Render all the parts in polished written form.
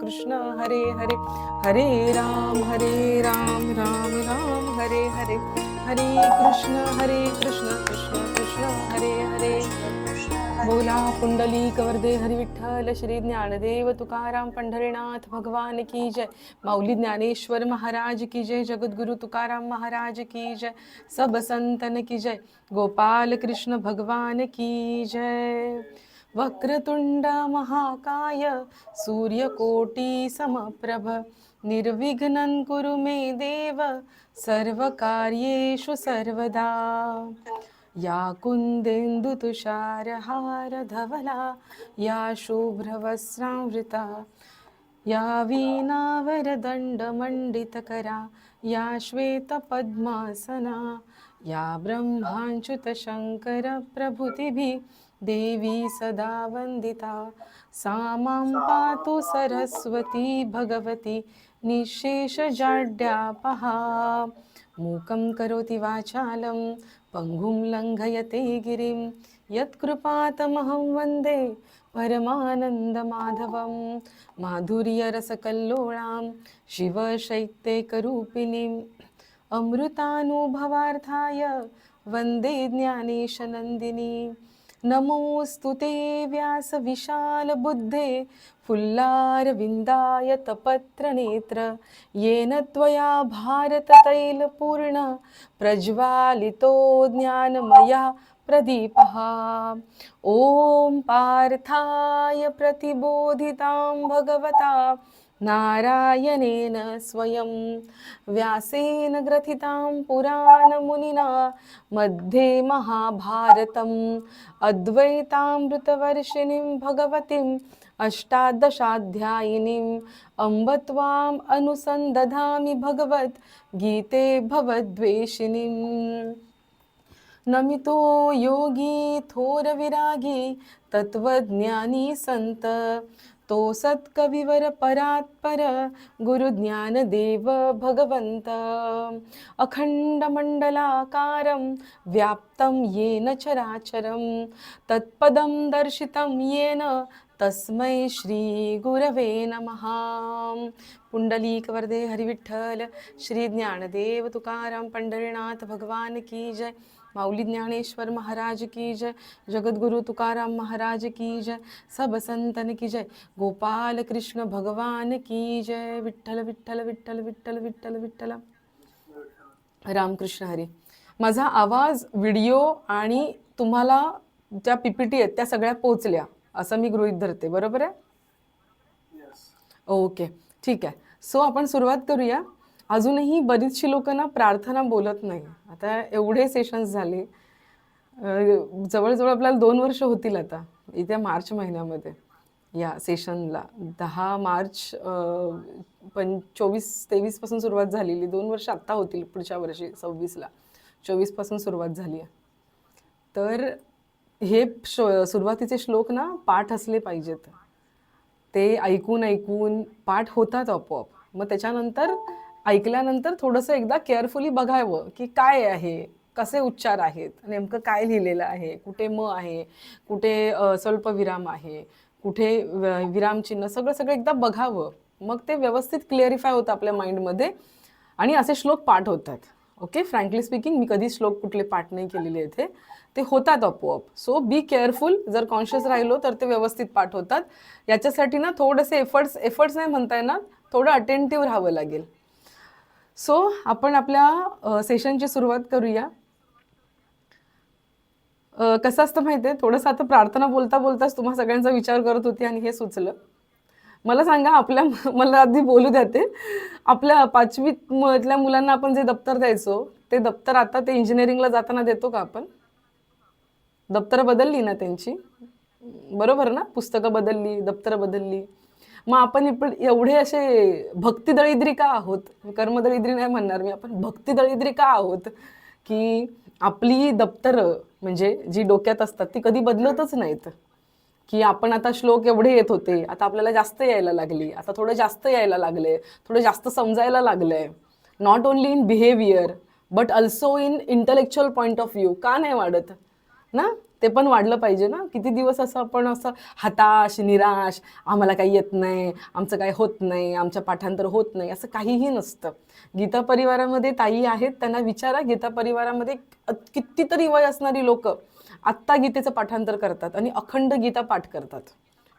कृष्ण हरे हरे, हरे राम राम राम हरे हरे, हरे कृष्ण कृष्ण कृष्ण हरे हरे. बोला पुंडलिक वरदे हरी विठ्ठल श्री ज्ञानदेव तुकाराम पंढरीनाथ भगवान की जय. माऊली ज्ञानेश्वर महाराज की जय. जगद्गुरु तुकाराम महाराज की जय. सब संतन की जय. गोपाल कृष्ण भगवान की जय. वक्रतुंड महाकाय सूर्यकोटि समप्रभ निर्विघ्नं कुरु मे देव सर्वकार्येषु सर्वदा. या कुन्देन्दु तुषारहार धवला या शुभ्रवस्त्रांवृता या वीणावरदण्डमण्डितकरा या श्वेतपद्मासना या ब्रह्माच्युतशङ्करप्रभृतिभिः देवी सदा वन्दिता. सा मां पातु सरस्वती भगवती निःशेषजाड्यापहा. मूकं करोति वाचालं पङ्गुं लङ्घयते गिरिं यत्कृपातमहं वन्दे परमानन्दमाधवं. माधुर्यरसकल्लोळां शिवशैत्यैकरूपिणीम् अमृतानुभवार्थाय वन्दे ज्ञानेशनन्दिनी. नमोऽस्तु ते व्यासविशालबुद्धे फुल्लारविन्दाय तपत्रनेत्र येन त्वया भारततैलपूर्ण प्रज्वालितो ज्ञानमया प्रदीपः. ॐ पार्थाय प्रतिबोधितां भगवता नारायणेन स्वयं व्यासेन ग्रथितां पुराणमुनिना मध्ये महाभारतम् अद्वैतामृतवर्षिणीं भगवतीम् अष्टादशाध्यायिनीम् अम्ब त्वाम् अनुसन्दधामि भगवद्गीते भवद्वेषिणीम्. नमितो योगी थोर विरागी तत्वज्ञानी संत तो सत्कविवर परात्पर गुरुज्ञानदेव भगवंत. अखंडमंडलाकारं व्याप्तं येन चराचरं तत्पदं दर्शितं येन तस्मै श्री गुरवे नमः. पुंडलीक वरदे हरी विठ्ठल श्री ज्ञानदेव तुकाराम पंढरीनाथ भगवान की जय. माऊली ज्ञानेश्वर महाराज की जय. जगद्गुरु तुकाराम महाराज की जय. सब संतन की जय. गोपाल कृष्ण भगवान की जय. विठ्ठल विठ्ठल विठ्ठल विठ्ठल विठ्ठल विठ्ठल. रामकृष्ण हरी. माझा आवाज, व्हिडिओ आणि तुम्हाला ज्या पीपीटी आहेत त्या सगळ्या पोचल्या असं मी गृहीत धरते, बरोबर आहे? ओके, ठीक आहे. सो आपण सुरुवात करूया. अजूनही बरीचशी लोक ना प्रार्थना बोलत नाही. आता एवढे सेशन्स झाले, जवळजवळ आपल्याला 2 वर्ष होतील आता येत्या मार्च महिन्यामध्ये या सेशनला. 10 मार्च 24-23 पासून सुरुवात झालेली. 2 वर्ष आत्ता होतील पुढच्या वर्षी 26ला. 24 पासून सुरुवात झाली आहे. तर हे सुरुवातीचे श्लोक ना पाठ असले पाहिजेत. ते ऐकून पाठ होतात आपोआप. मग त्याच्यानंतर ऐकल्यानंतर थोडंसं एकदा केअरफुली बघावं की काय आहे, कसे उच्चार आहेत, नेमकं काय लिहिलेलं आहे, कुठे म आहे, कुठे स्वल्पविराम आहे, कुठे विरामचिन्ह, सगळं एकदा बघावं. मग ते व्यवस्थित क्लिअरिफाय होतं आपल्या माइंडमध्ये आणि असे श्लोक पाठ होतात. ओके, फ्रँकली स्पीकिंग मी कधी श्लोक कुठले पाठ नाही केलेले इथे, ते होतात आपोआप. So be careful. जर कॉन्शियस राहिलो तर ते व्यवस्थित पाठ होतात. याच्यासाठी ना थोडेसे एफर्ट्स नाही म्हणता येणार, थोडं अटेंटिव्ह राहावं लागेल. सो आपण आपल्या सेशनची सुरुवात करूया. कसं असतं माहिती आहे, थोडंसं आता प्रार्थना बोलताच तुम्हा सगळ्यांचा विचार करत होती आणि हे सुचलं. मला सांगा, मला आधी बोलू द्या. ते आपल्या 5वीत मधल्या मुलांना आपण जे दप्तर द्यायचो ते दप्तर आता ते इंजिनिअरिंगला जाताना देतो का आपण? दप्तरं बदलली ना त्यांची, बरोबर ना? पुस्तकं बदलली, दप्तरं बदलली. मग आपण एवढे असे भक्तिदळिद्री का आहोत? कर्मदळिद्री नाही म्हणणार मी, आपण भक्तिदळिद्री का आहोत की आपली दप्तरं म्हणजे जी डोक्यात असतात ती कधी बदलतच नाहीत. की आपण आता श्लोक एवढे येत होते, आता आपल्याला जास्त यायला लागली, आता थोडं जास्त यायला लागले, थोडं जास्त समजायला लागलंय. Not only in behaviour but also in intellectual point of view. का नाही वाढत ना? ते पण वाढलं पाहिजे ना. किती दिवस असं आपण असं हताश, निराश, आम्हाला काही येत नाही, आमचं काही होत नाही, आमच्या पाठांतर होत नाही, असं काहीही नसतं. गीता परिवारामध्ये ताई आहेत, त्यांना विचारा. गीता परिवारामध्ये कितीतरी वय असणारी लोक आत्ता गीतेचं पाठांतर करतात आणि अखंड गीता पाठ करतात.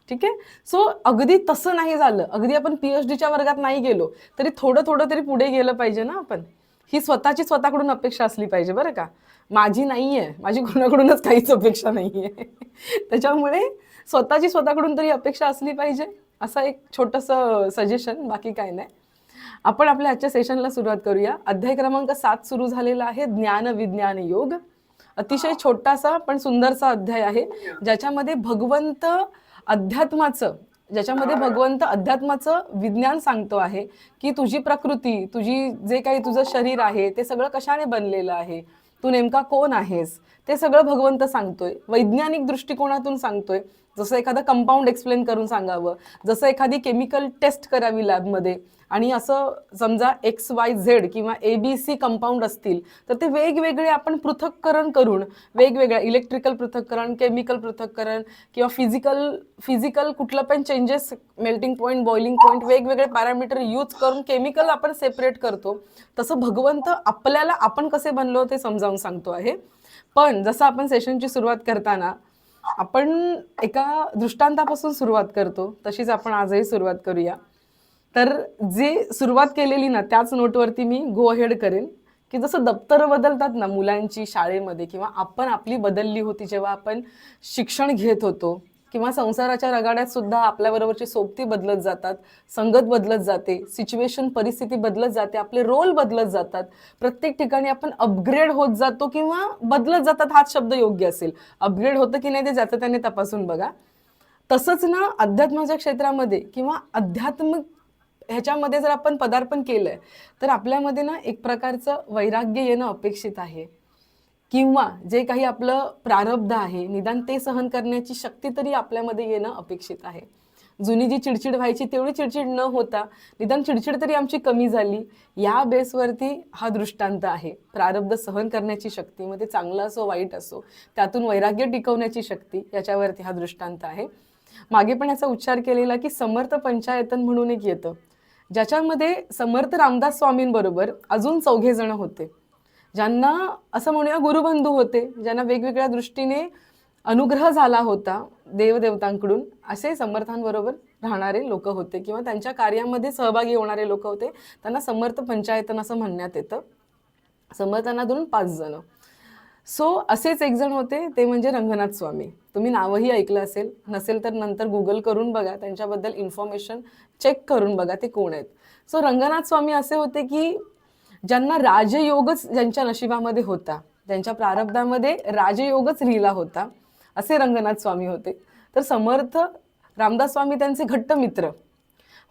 ठीक आहे. सो अगदी तसं नाही झालं, अगदी आपण PhDच्या वर्गात नाही गेलो तरी थोडं थोडं तरी पुढे गेलं पाहिजे ना आपण. ही स्वतःची स्वतःकडून अपेक्षा असली पाहिजे बरं का. माझी नाहीये, माझी कोणाकडूनच काहीच अपेक्षा नाहीये. त्याच्यामुळे स्वतःची स्वतःकडून तरी अपेक्षा असली पाहिजे. असं एक छोटंसं सजेशन, बाकी काय नाही. आपण आपल्या आजच्या सेशनला सुरुवात करूया. अध्याय क्रमांक 7 सुरू झालेला आहे, ज्ञान विज्ञान योग. अतिशय छोटासा पण सुंदरसा अध्याय आहे, ज्याच्यामध्ये भगवंत अध्यात्माचं विज्ञान सांगतो आहे की तुझी प्रकृती, तुझी जे काही तुझं शरीर आहे ते सगळं कशाने बनलेलं आहे, तू नेमका कोण आहेस, ते सगळं भगवंत सांगतोय. वैज्ञानिक दृष्टिकोनातून सांगतोय. जसं एखादं कंपाऊंड एक्सप्लेन करून सांगावं, जसं एखादी केमिकल टेस्ट करावी लॅबमध्ये आणि असं समजा XYZ किंवा ABC कंपाऊंड असतील तर ते वेगवेगळे आपण पृथक्करण करून, वेगवेगळ्या इलेक्ट्रिकल पृथक्करण, केमिकल पृथक्करण किंवा फिजिकल कुठलं पण changes, melting point, boiling point, वेगवेगळे पॅरामीटर यूज करून केमिकल आपण सेपरेट करतो. तसं भगवंत आपल्याला आपण कसे बनलो ते समजावून सांगतो आहे. पण जसं आपण सेशनची सुरुवात करताना आपण एका दृष्टांतापासून सुरुवात करतो, तशीच आपण आजही सुरुवात करूया. तर जे सुरुवात केलेली ना त्याच नोटवरती मी गो अहेड करेन की जसं दप्तरं बदलतात ना मुलांची शाळेमध्ये, किंवा आपण आपली बदलली होती जेव्हा आपण शिक्षण घेत होतो, किंवा संसाराच्या रगाड्यात सुद्धा आपल्याबरोबरची सोबती बदलत जातात, संगत बदलत जाते, सिच्युएशन परिस्थिती बदलत जाते, आपले रोल बदलत जातात. प्रत्येक ठिकाणी आपण अपग्रेड होत जातो किंवा बदलत जातात, हाच शब्द योग्य असेल. अपग्रेड होतं की नाही ते जातं त्याने तपासून बघा. तसंच ना अध्यात्माच्या क्षेत्रामध्ये किंवा आध्यात्मिक ह्याच्यामध्ये जर आपण पदार्पण केलंय तर आपल्यामध्ये ना एक प्रकारचं वैराग्य येणं अपेक्षित आहे, किंवा जे काही आपलं प्रारब्ध आहे निदान ते सहन करण्याची शक्ती तरी आपल्यामध्ये येणं अपेक्षित आहे. जुनी जी चिडचिड व्हायची तेवढी चिडचिड न होता निदान चिडचिड तरी आमची कमी झाली, या बेसवरती हा दृष्टांत आहे. प्रारब्ध सहन करण्याची शक्ती, मग ते चांगलं असो वाईट असो, त्यातून वैराग्य टिकवण्याची शक्ती, याच्यावरती हा दृष्टांत आहे. मागे पण याचा उच्चार केलेला की समर्थ पंचायतन म्हणून एक येतं, ज्याच्यामध्ये समर्थ रामदास स्वामींबरोबर अजून 4 जण होते, ज्यांना असं म्हणूया गुरुबंधू होते, ज्यांना वेगवेगळ्या दृष्टीने अनुग्रह झाला होता देवदेवतांकडून. असे समर्थांबरोबर राहणारे लोक होते किंवा त्यांच्या कार्यामध्ये सहभागी होणारे लोक होते. त्यांना समर्थ पंचायतन असं म्हणण्यात येतं. समर्थांना धरून 5 जण. सो असेच एक जण होते, ते म्हणजे रंगनाथ स्वामी. तुम्ही नावही ऐकलं असेल, नसेल तर नंतर गुगल करून बघा, त्यांच्याबद्दल इन्फॉर्मेशन चेक करून बघा ते कोण आहेत. सो रंगनाथ स्वामी असे होते की ज्यांना राजयोगच ज्यांच्या नशिबामध्ये होता, त्यांच्या प्रारब्धामध्ये राजयोगच लिहिला होता, असे रंगनाथ स्वामी होते. तर समर्थ रामदास स्वामी त्यांचे घट्ट मित्र.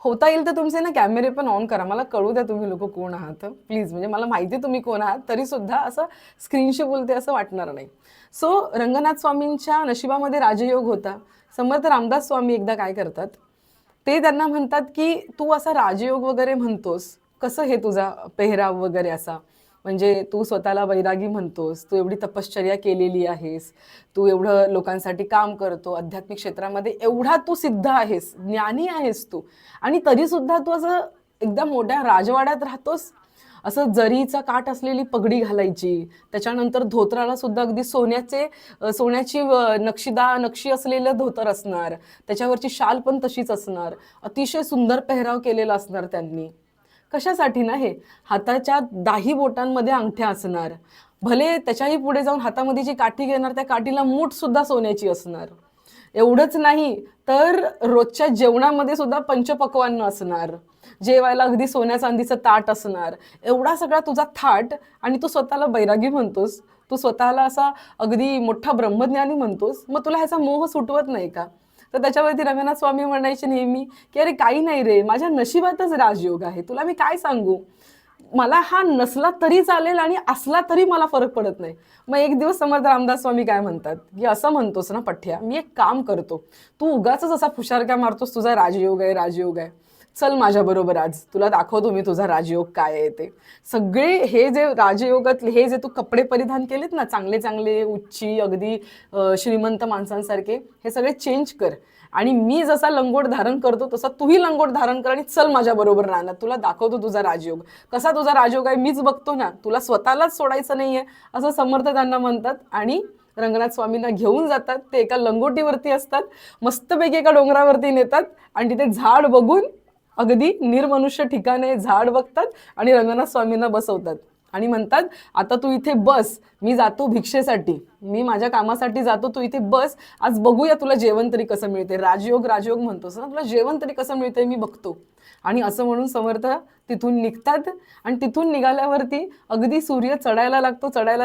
होता येईल तर तुमचे ना कॅमेरे पण ऑन करा, मला कळू द्या तुम्ही लोक कोण आहात प्लीज. म्हणजे मला माहिती तुम्ही कोण आहात, तरी सुद्धा असं स्क्रीनशी बोलते असं वाटणार नाही. सो रंगनाथ स्वामींच्या नशिबामध्ये राजयोग होता. समर्थ रामदास स्वामी एकदा काय करतात, ते त्यांना म्हणतात की तू असा राजयोग वगैरे म्हणतोस, कसं हे तुझा पेहराव वगैरे असा, म्हणजे तू स्वतःला वैरागी म्हणतोस, तू एवढी तपश्चर्या केलेली आहेस, तू एवढं लोकांसाठी काम करतो, आध्यात्मिक क्षेत्रामध्ये एवढा तू सिद्ध आहेस, ज्ञानी आहेस तू, आणि तरी सुद्धा तू असं एकदम मोठ्या राजवाड्यात राहतोस. असं जरीचा काठ असलेली पगडी घालायची, त्याच्यानंतर धोतराला सुद्धा अगदी सोन्याची नक्षी असलेलं धोतर असणार, त्याच्यावरची शाल पण तशीच असणार, अतिशय सुंदर पेहराव केलेला असणार त्यांनी. कशासाठी ना, हे हाताच्या 10 बोटांमध्ये अंगठ्या असणार, भले त्याच्याही पुढे जाऊन हातामध्ये जी काठी घेणार त्या काठीला मूठ सुद्धा सोन्याची असणार. एवढंच नाही तर रोजच्या जेवणामध्ये सुद्धा पंचपक्वान्न असणार, जेवायला अगदी सोन्या चांदीचं ताट असणार. एवढा सगळा तुझा थाट, आणि तू स्वतःला बैरागी म्हणतोस, तू स्वतःला असा अगदी मोठा ब्रह्मज्ञानी म्हणतोस, मग तुला ह्याचा मोह सुटवत नाही का? तर त्याच्यावरती रंगनाथ स्वामी म्हणायचे नेहमी की अरे काही नाही रे, माझ्या नशिबातच राजयोग आहे, तुला मी काय सांगू, मला हा नसला तरी चालेल आणि असला तरी मला फरक पडत नाही. मग एक दिवस समर्थ रामदास स्वामी काय म्हणतात की असं म्हणतोस ना पठ्या, मी एक काम करतो, तू उगाच असा फुशारक्या मारतोस तुझा राजयोग आहे, चल माझ्या बरोबर आज तुला दाखवतो मी तुझा राजयोग काय आहे ते. सगळे हे जे राजयोगातले हे जे तू कपडे परिधान केलेत ना, चांगले चांगले उच्ची अगदी श्रीमंत माणसांसारखे, हे सगळे चेंज कर आणि मी जसा लंगोट धारण करतो तसा तूही लंगोट धारण कर आणि चल माझ्या बरोबर राहणार, तुला दाखवतो तुझा राजयोग. कसा तुझा राजयोग आहे मीच बघतो ना, तुला स्वतःलाच सोडायचं नाहीये असं समर्थ त्यांना म्हणतात. आणि रंगनाथ स्वामींना घेऊन जातात. ते एका लंगोटीवरती असतात, मस्तपैकी एका डोंगरावरती नेतात आणि तिथे झाड बघून, अगदी निर्मनुष्य ठिकाण आहे, झाड बघतात आणि रंगनाथ स्वामींना बसवतात आणि म्हणतात आता तू इथे बस, मी जातो भिक्षेसाठी, मी माझ्या कामासाठी जातो, तू इथे बस, आज बघूया तुला जेवण तरी कसं मिळते. राजयोग राजयोग म्हणतोस ना, तुला जेवण तरी कसं मिळतंय मी बघतो. आणि असं म्हणून समर्थ तिथून निघतात आणि तिथून निघाल्यावरती अगदी सूर्य चढायला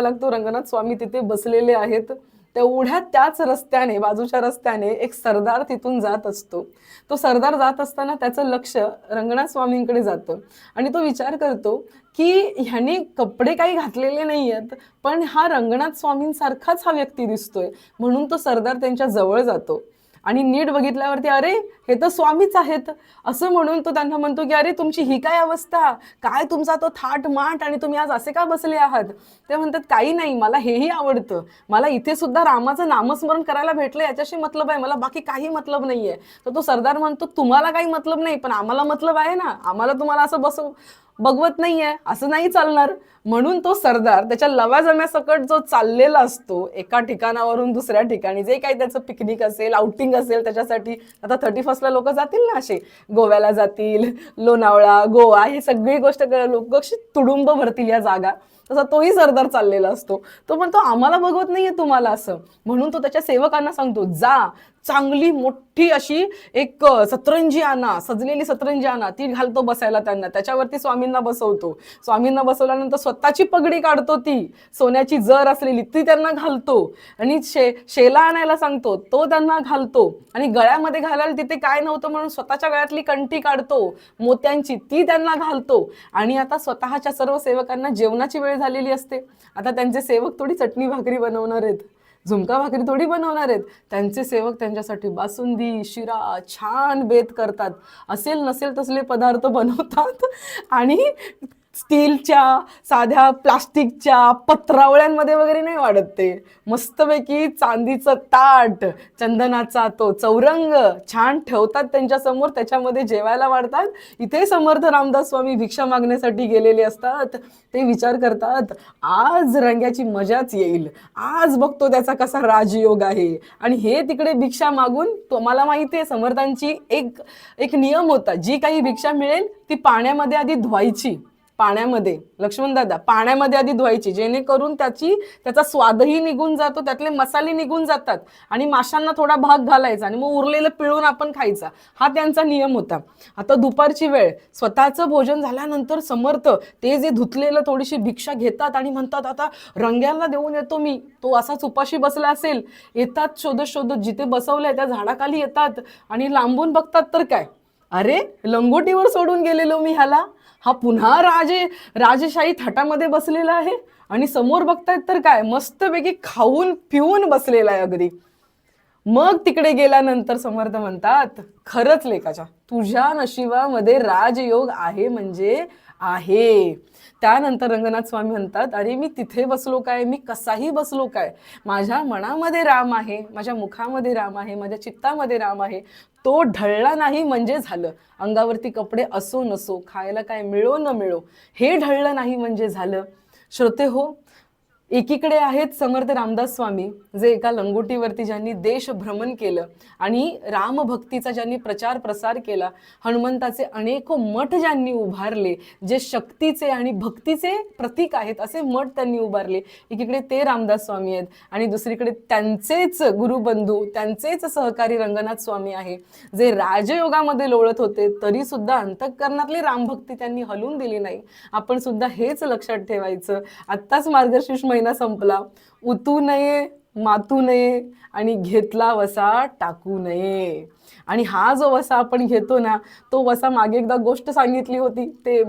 लागतो. रंगनाथ स्वामी तिथे बसलेले आहेत. तेवढ्या त्याच रस्त्याने, बाजूच्या रस्त्याने एक सरदार तिथून जात असतो. तो सरदार जात असताना त्याचं लक्ष रंगनाथ स्वामींकडे जातं आणि तो विचार करतो की ह्याने कपडे काही घातलेले नाही आहेत, पण हा रंगनाथ स्वामींसारखाच हा व्यक्ती दिसतोय. म्हणून तो सरदार त्यांच्या जवळ जातो आणि नीट बघितल्यावरती अरे हे तर स्वामीच आहेत असं म्हणून तो त्यांना म्हणतो की अरे तुमची ही काय अवस्था, काय तुमचा तो थाट माट आणि तुम्ही आज असे का बसले आहात. ते म्हणतात काही नाही, मला हेही आवडतं, मला इथे सुद्धा रामाचं नामस्मरण करायला भेटलं याच्याशी मतलब आहे, मला बाकी काही मतलब नाहीये. तर तो सरदार म्हणतो तुम्हाला काही मतलब नाही पण आम्हाला मतलब आहे ना, आम्हाला तुम्हाला असं बघवत नाहीये, असं नाही चालणार. म्हणून तो सरदार त्याच्या लवाजम्यासकट जो चाललेला असतो एका ठिकाणावरून दुसऱ्या ठिकाणी, जे काही त्याचं पिकनिक असेल, आउटिंग असेल, त्याच्यासाठी आता 31st लोक जातील ना, असे गोव्याला जातील, लोणावळा, गोवा, हे सगळी गोष्ट लोक कशी तुडुंब भरतील या जागा, तसा तोही सरदार चाललेला असतो. तो म्हणतो आम्हाला बघवत नाहीये तुम्हाला असं. म्हणून तो त्याच्या सेवकांना सांगतो जा चांगली मोठी अशी एक सतरंजी आणा, सजलेली सतरंजी आणा, ती घालतो बसायला त्यांना. त्याच्यावरती स्वामींना बसवतो. स्वामींना बसवल्यानंतर स्वतःची पगडी काढतो, ती सोन्याची जर असलेली ती त्यांना घालतो आणि शेला आणायला सांगतो, तो त्यांना घालतो आणि गळ्यामध्ये घालायला तिथे काय नव्हतं म्हणून स्वतःच्या गळ्यातली कंठी काढतो मोत्यांची, ती त्यांना घालतो. आणि आता स्वतःच्या सर्व सेवकांना जेवणाची वेळ झालेली असते. आता त्यांचे सेवक थोडी चटणी भाकरी बनवणार आहेत, झुमका भाकरी थोडी बनवणार आहेत. त्यांचे सेवक त्यांच्यासाठी बासुंदी, शिरा छान बेत करतात, असेल नसेल तसले पदार्थ बनवतात आणि स्टीलच्या, साध्या प्लास्टिकच्या पत्रावळ्यांमध्ये वगैरे नाही वाढत ते. मस्तपैकी चांदीचं ताट, चंदनाचा तो चौरंग छान ठेवतात त्यांच्यासमोर, त्याच्यामध्ये जेवायला वाढतात. इथे समर्थ रामदास स्वामी भिक्षा मागण्यासाठी गेलेले असतात. ते विचार करतात आज रंग्याची मजाच येईल, आज बघतो त्याचा कसा राजयोग आहे. आणि हे तिकडे भिक्षा मागून, तुम्हाला माहिती आहे समर्थांची एक नियम होता, जी काही भिक्षा मिळेल ती पाण्यामध्ये आधी धुवायची. पाण्यामध्ये, लक्ष्मण दादा, पाण्यामध्ये आधी धुवायची, जेणेकरून त्याचा स्वादही निघून जातो, त्यातले मसाले निघून जातात आणि माशांना थोडा भाग घालायचा आणि मग उरलेलं पिळून आपण खायचा, हा त्यांचा नियम होता. आता दुपारची वेळ, स्वतःचं भोजन झाल्यानंतर समर्थ ते जे धुतलेलं थोडीशी भिक्षा घेतात आणि म्हणतात आता रंग्याला देऊन येतो मी. तो असाच उपाशी बसला असेल, येतात शोधत शोधत, जिथे बसवलंय त्या झाडाखाली येतात आणि लांबून बघतात तर काय, अरे लंगोटीवर सोडून गेलेलो मी ह्याला, हा पुन्हा राजशाही थाटामध्ये बसलेला आहे. आणि समोर बघतायत तर काय, मस्तपैकी खाऊन पिऊन बसलेला आहे अगदी. मग तिकडे गेल्यानंतर समर्थ म्हणतात खरंच लेकाच्या, तुझ्या नशिबामध्ये राजयोग आहे म्हणजे आहे. त्यानंतर रंगनाथ स्वामी म्हणतात अरे मी तिथे बसलो काय, मी कसाही बसलो काय, माझ्या मनामध्ये राम आहे, माझ्या मुखामध्ये राम आहे, माझ्या चित्तामध्ये राम आहे. तो ढळला नाही म्हणजे झालं. अंगावरती कपडे असो नसो, खायला काय मिळो न मिळो, हे ढळलं नाही म्हणजे झालं. श्रोते हो, एकीकडे आहेत समर्थ रामदास स्वामी, जे एका लंगोटीवरती ज्यांनी देश भ्रमण केलं आणि रामभक्तीचा ज्यांनी प्रचार प्रसार केला, हनुमंताचे अनेक मठ ज्यांनी उभारले, जे शक्तीचे आणि भक्तीचे प्रतीक आहेत असे मठ त्यांनी उभारले. एकीकडे ते रामदास स्वामी आहेत आणि दुसरीकडे त्यांचेच गुरुबंधू, त्यांचेच सहकारी रंगनाथ स्वामी आहे, जे राजयोगामध्ये लोळत होते तरी सुद्धा अंतःकरणातली रामभक्ती त्यांनी हलून दिली नाही. आपण सुद्धा हेच लक्षात ठेवायचं. आत्ताच मार्गशीर्ष महिना संपला, उतू नये मातू नये आणि घेतला वसा टाकू नये. आणि हा जो वसा आपण घेतो ना, तो वसा मागे एकदा गोष्ट सांगितली होती, ते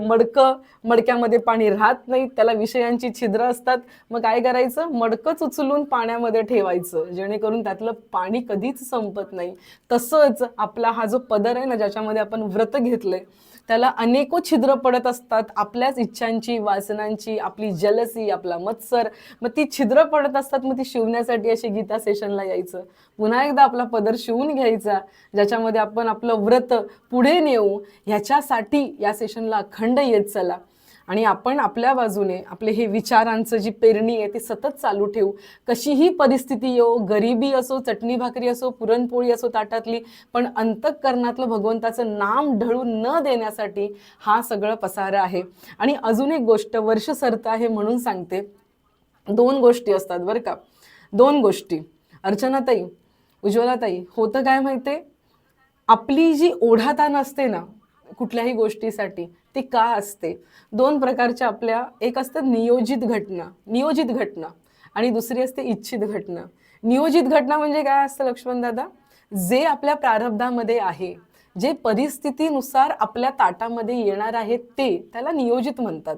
मडक्यामध्ये पाणी राहत नाही, त्याला विषयांची छिद्र असतात. मग काय करायचं, मडकंच उचलून पाण्यामध्ये ठेवायचं, जेणेकरून त्यातलं पाणी कधीच संपत नाही. तसंच आपला हा जो पदर आहे ना, ज्याच्यामध्ये आपण व्रत घेतलंय, त्याला अनेको छिद्र पडत असतात, आपल्याच इच्छांची, वासनांची, आपली जलसी, आपला मत्सर. मग ती छिद्र पडत असतात, मग ती शिवण्यासाठी अशी गीता सेशनला यायचं, पुन्हा एकदा आपला पदर शिवून घ्यायचा, ज्याच्यामध्ये आपण आपलं व्रत पुढे नेऊ, ह्याच्यासाठी या सेशनला अखंड येत चला. आणि आपण आपल्या बाजूने आपले हे विचारांचं जी पेरणी आहे ती सतत चालू ठेवू. कशीही परिस्थिती येऊ, गरिबी असो, चटणी भाकरी असो, पुरणपोळी असो ताटातली, पण अंतःकरणातलं भगवंताचं नाम ढळून न देण्यासाठी हा सगळं पसारा आहे. आणि अजून एक गोष्ट, वर्ष सरतं आहे म्हणून सांगते, 2 गोष्टी असतात बरं का, 2 गोष्टी. अर्चनाताई, उज्ज्वलाताई, होतं काय माहितीये, आपली जी ओढाताण असते ना कुठल्याही गोष्टीसाठी, ती का असते, 2 प्रकारच्या आपल्या, एक असतं नियोजित घटना आणि दुसरी असते इच्छित घटना. नियोजित घटना म्हणजे काय असतं लक्ष्मण दादा, जे आपल्या प्रारब्धामध्ये आहे, जे परिस्थितीनुसार आपल्या ताटामध्ये येणार आहे ते, त्याला नियोजित म्हणतात.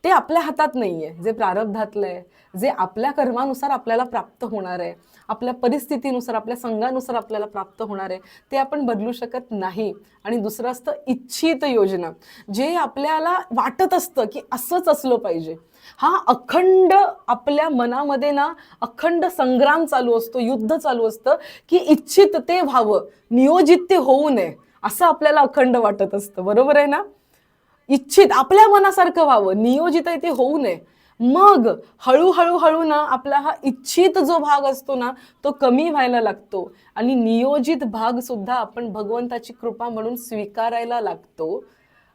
ते आपल्या हातात नाहीये. जे प्रारब्धातलं आहे, जे आपल्या कर्मानुसार आपल्याला प्राप्त होणार आहे, आपल्या परिस्थितीनुसार, आपल्या संघानुसार आपल्याला प्राप्त होणार आहे, ते आपण बदलू शकत नाही. आणि दुसरं असतं इच्छित योजना, जे आपल्याला वाटत असतं की असंच असलं पाहिजे. हा अखंड आपल्या मनामध्ये ना अखंड संग्राम चालू असतो, युद्ध चालू असतं, की इच्छित ते व्हावं, नियोजित ते होऊ नये, असं आपल्याला अखंड वाटत असतं. बरोबर आहे ना? इच्छित आपल्या मनासारखं व्हावं, नियोजित आहे ते होऊ नये. मग हळूहळू ना आपला हा इच्छित जो भाग असतो ना तो कमी व्हायला लागतो आणि नियोजित भाग सुद्धा आपण भगवंताची कृपा म्हणून स्वीकारायला लागतो.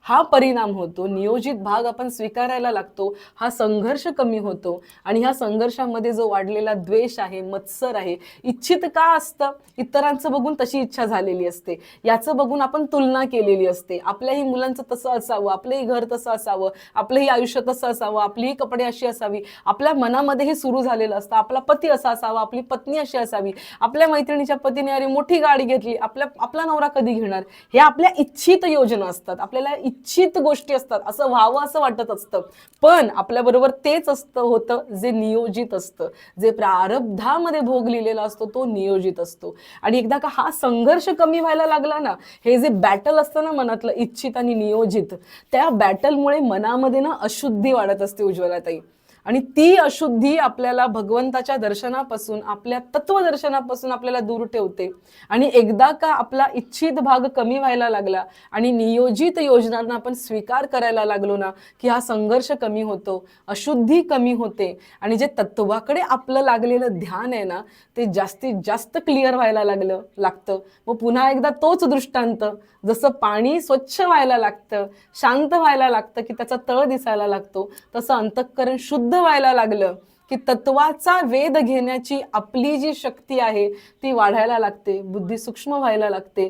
हा परिणाम होतो, नियोजित भाग आपण स्वीकारायला लागतो, हा संघर्ष कमी होतो. आणि ह्या संघर्षामध्ये जो वाढलेला द्वेष आहे, मत्सर आहे, इच्छित का असतं, इतरांचं बघून तशी इच्छा झालेली असते, याचं बघून आपण तुलना केलेली असते, आपल्याही मुलांचं तसं असावं, आपलंही घर तसं असावं, आपलंही आयुष्य तसं असावं, आपलीही कपडे अशी असावी, आपल्या मनामध्ये हे सुरू झालेलं असतं, आपला पती असा असावा, आपली पत्नी अशी असावी, आपल्या मैत्रिणीच्या पतीने अरे मोठी गाडी घेतली, आपला नवरा कधी घेणार, हे आपल्या इच्छित योजना असतात, आपल्याला इच्छित गोष्टी असतात, असं व्हावं असं वाटत असतं. पण आपल्याबरोबर तेच होतं जे नियोजित असतं, जे प्रारब्धामध्ये भोग लिहिलेला असतो तो नियोजित असतो. आणि एकदा का हा संघर्ष कमी व्हायला लागला ना, हे जे बॅटल असतं ना मनातलं इच्छित आणि नियोजित, त्या बॅटलमुळे मनामध्ये ना अशुद्धी वाढत असते उज्ज्वलाताई. आणि ती अशुद्धी आपल्याला भगवंताच्या दर्शनापासून, आपल्या तत्वदर्शनापासून आपल्याला दूर ठेवते. आणि एकदा का आपला इच्छित भाग कमी व्हायला लागला आणि नियोजित योजनांना आपण स्वीकार करायला लागलो ना, की हा संघर्ष कमी होतो, अशुद्धी कमी होते आणि जे तत्वाकडे आपलं लागलेलं ध्यान आहे ना ते जास्तीत जास्त क्लिअर व्हायला लागतं. मग पुन्हा एकदा तोच दृष्टांत, जसं पाणी स्वच्छ व्हायला लागतं, शांत व्हायला लागतं की त्याचा तळ दिसायला लागतो, तसं अंतःकरण शुद्ध व्हायला लागलं की तत्वाचा वेध घेण्याची आपली जी शक्ती आहे ती वाढायला लागते, बुद्धी सूक्ष्म व्हायला लागते.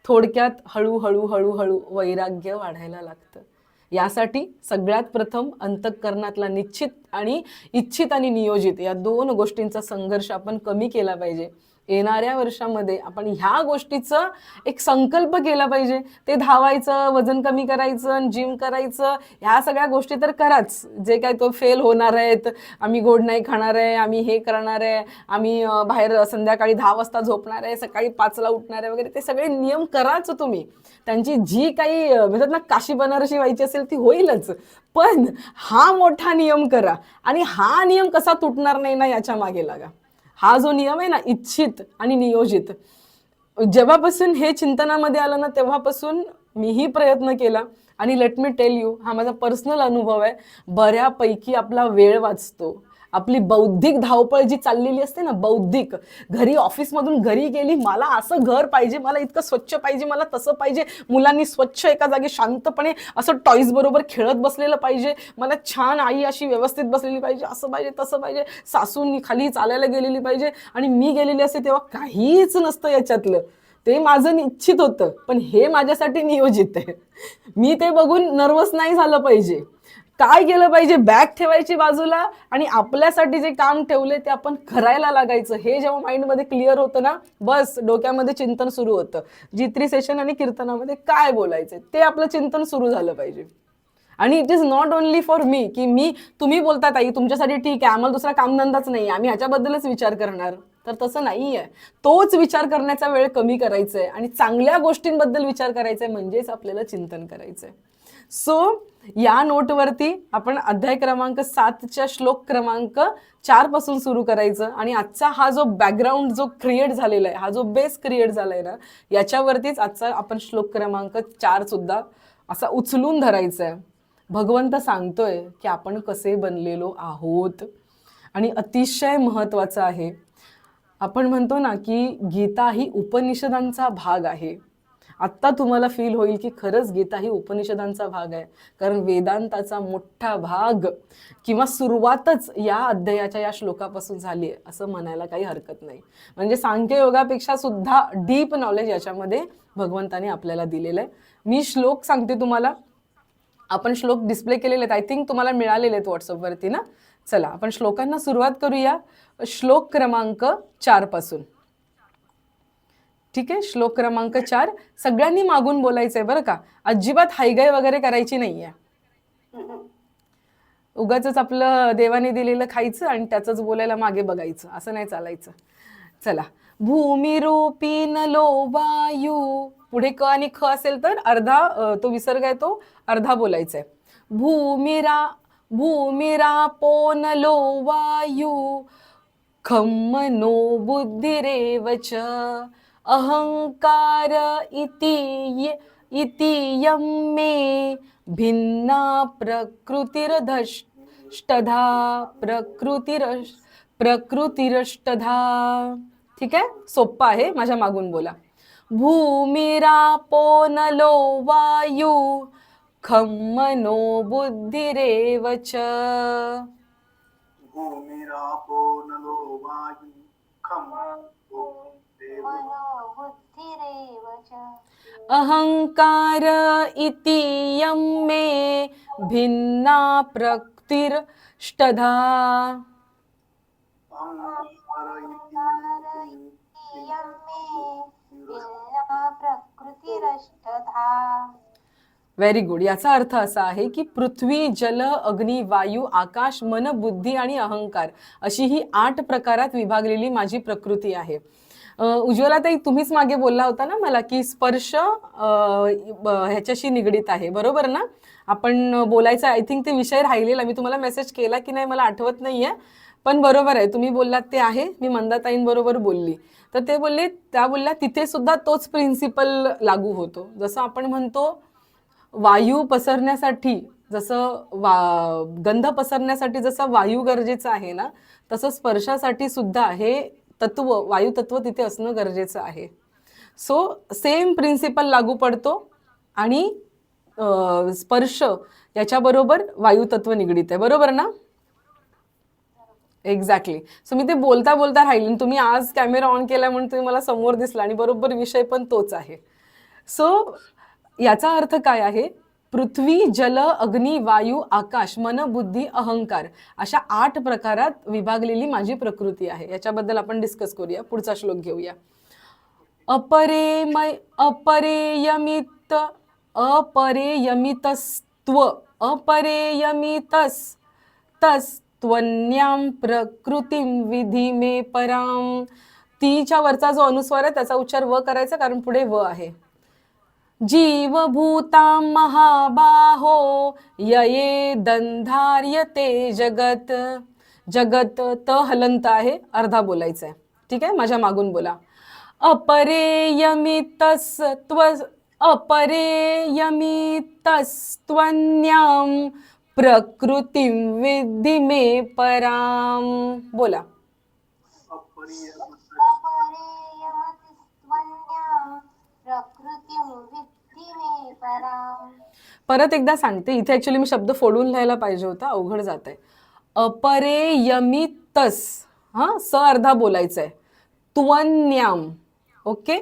थोडक्यात हळूहळू हळूहळू वैराग्य वाढायला लागतं. यासाठी सगळ्यात प्रथम अंतःकरणातला इच्छित आणि नियोजित या 2 गोष्टींचा संघर्ष आपण कमी केला पाहिजे. येणाऱ्या वर्षामध्ये आपण ह्या गोष्टीचं एक संकल्प केला पाहिजे. ते धावायचं, वजन कमी करायचं, जिम करायचं, ह्या सगळ्या गोष्टी तर कराच, जे काय तो फेल होणार आहेत, आम्ही गोड नाही खाणार आहे, आम्ही हे करणार आहे, आम्ही बाहेर संध्याकाळी 10 वाजता झोपणार आहे, सकाळी 5ला उठणार आहे वगैरे, ते सगळे नियम कराच तुम्ही. त्यांची जी काही म्हणतात ना काशी बनारशी व्हायची असेल ती होईलच, पण हा मोठा नियम करा. आणि हा नियम कसा तुटणार नाही ना याच्या मागे लागा. हा जो नियम आहे ना इच्छित आणि नियोजित, जेव्हापासून हे चिंतनामध्ये आलं ना तेव्हापासून मीही प्रयत्न केला. आणि लेट मी टेल यू, हा माझा पर्सनल अनुभव आहे, बऱ्यापैकी आपला वेळ वाचतो. आपली बौद्धिक धावपळ जी चाललेली असते ना, बौद्धिक, घरी ऑफिसमधून घरी गेली, मला असं घर पाहिजे, मला इतकं स्वच्छ पाहिजे, मला तसं पाहिजे, मुलांनी स्वच्छ एका जागी शांतपणे असं टॉईज बरोबर खेळत बसलेलं पाहिजे, मला छान आई अशी व्यवस्थित बसलेली पाहिजे, असं पाहिजे तसं पाहिजे, सासूंनी खाली चालायला गेलेली पाहिजे आणि मी गेलेली असते तेव्हा काहीच नसतं याच्यातलं. ते माझं निश्चित होतं, पण हे माझ्यासाठी नियोजित आहे. मी ते बघून नर्वस नाही झालं पाहिजे. काय केलं पाहिजे, बॅग ठेवायची बाजूला आणि आपल्यासाठी जे काम ठेवले ते आपण करायला लागायचं. हे जेव्हा माइंडमध्ये क्लिअर होतं ना, बस डोक्यामध्ये चिंतन सुरू होतं. G3 सेशन आणि कीर्तनामध्ये काय बोलायचं ते आपलं चिंतन सुरू झालं पाहिजे. आणि it is not only for me, की तुम्ही बोलता ताई तुमच्यासाठी ठीक आहे, आम्हाला दुसरा कामधंदाच नाही, आम्ही ह्याच्याबद्दलच विचार करणार. तर तसं नाही आहे. तोच विचार करण्याचा वेळ कमी करायचा आहे आणि चांगल्या गोष्टींबद्दल विचार करायचा आहे, म्हणजेच आपल्याला चिंतन करायचं आहे. सो या नोटवरती आपण अध्याय क्रमांक 7च्या श्लोक क्रमांक 4 पासून सुरू करायचं आणि आजचा हा जो बॅकग्राऊंड जो क्रिएट झालेला आहे, हा जो बेस क्रिएट झालाय ना, याच्यावरतीच आजचा आपण श्लोक क्रमांक 4 सुद्धा असा उचलून धरायचा आहे. भगवंत सांगतोय की आपण कसे बनलेलो आहोत आणि अतिशय महत्वाचं आहे. आपण म्हणतो ना की गीता ही उपनिषदांचा भाग आहे. आत्ता तुम्हाला फील होईल की खरंच गीता ही उपनिषदांचा भाग आहे, कारण वेदांताचा मोठा भाग किंवा सुरुवातच या अध्यायाच्या या श्लोकापासून झाली आहे असं म्हणायला काही हरकत नाही. म्हणजे सांख्ययोगापेक्षा सुद्धा डीप नॉलेज याच्यामध्ये भगवंताने आपल्याला दिलेलं आहे. मी श्लोक सांगते तुम्हाला, आपण श्लोक डिस्प्ले केलेले आहेत, आय थिंक तुम्हाला मिळालेले आहेत व्हॉट्सअपवरती ना. चला आपण श्लोकांना सुरुवात करूया श्लोक क्रमांक 4 पासून. ठीक आहे, श्लोक क्रमांक 4 सगळ्यांनी मागून बोलायचंय बरं का, अजिबात हायगाय वगैरे करायची नाहीये. उगाच आपलं देवाने दिलेलं खायचं आणि त्याचंच बोलायला मागे बघायचं, असं नाही चालायचं. चला, भूमिरूपी नलो वायू, पुढे क आणि ख असेल तर अर्धा तो विसर्ग आहे तो अर्धा बोलायचा आहे. भूमिरापो नलो वायू खम मनो बुद्धिरेव च अहंकार इति यम मे भिन्ना प्रकृतिरधष्टधा प्रकृतिरष्टधा. ठीक आहे, सोप्पा आहे, माझ्या मागून बोला. भूमिरापो नलो वायू खम मनो बुद्धिरेव च. भूमिरापो नलो वायू खम अहंकार इति यम मे भिन्ना प्रकृतिरष्टधा. Very good. याचा अर्थ असा आहे की पृथ्वी, जल, अग्नी, वायू, आकाश, मन, बुद्धी आणि अहंकार अशी ही 8 प्रकारात विभागलेली माझी प्रकृती आहे. उज्ज्वला ताई, तुम्हीच मागे बोलला होता ना मला की स्पर्श ह्याच्याशी निगडीत आहे, बरोबर ना? आपण बोलायचं, आय थिंक ते विषय राहिलेला, मी तुम्हाला मेसेज केला की नाही मला आठवत नाहीये, पण बरोबर आहे तुम्ही बोललात ते आहे. मी मंदाताईंबरोबर बोलली तर त्या बोलल्या तिथे सुद्धा तोच प्रिन्सिपल लागू होतो. जसं आपण म्हणतो वायू पसरण्यासाठी जसं गंध पसरण्यासाठी जसं वायू गरजेचं आहे ना, तसं स्पर्शासाठी सुद्धा हे तत्व, वायू तत्व तिथे असणं गरजेचं आहे. सो सेम प्रिन्सिपल लागू पडतो आणि स्पर्श याच्याबरोबर वायू तत्व निगडीत आहे, बरोबर ना? एक्झॅक्टली. सो मी ते बोलता बोलता राहिले, तुम्ही आज कॅमेरा ऑन केला म्हणून तुम्ही मला समोर दिसला आणि बरोबर विषय पण तोच आहे. सो याचा अर्थ काय आहे? पृथ्वी, जल, अग्नी, वायू, आकाश, मन, बुद्धी, अहंकार अशा 8 प्रकारात विभागलेली माझी प्रकृती आहे. याच्याबद्दल आपण डिस्कस करूया. पुढचा श्लोक घेऊया. अपरेयमितस्त्वन्याम प्रकृतीम विधी मे पराम. तीच्या वरचा जो अनुस्वार आहे त्याचा उच्चार व करायचा, कारण पुढे व आहे. जीवभूतां महाबाहो यये दंधार्यते जगत. जगत त हलंत आहे, अर्धा बोलायचा आहे. ठीक आहे, माझ्या मागून बोला. अपरेयमितस्त्वन्यां प्रकृतिं विद्धि मे पराम. बोला. परत एकदा सांगते, इथे ऍक्च्युली मी शब्द फोडून लिहायला पाहिजे होता, अवघड जात आहे. अपरेयमितस, हा स अर्धा बोलायचा आहे. त्वन्याम, ओके.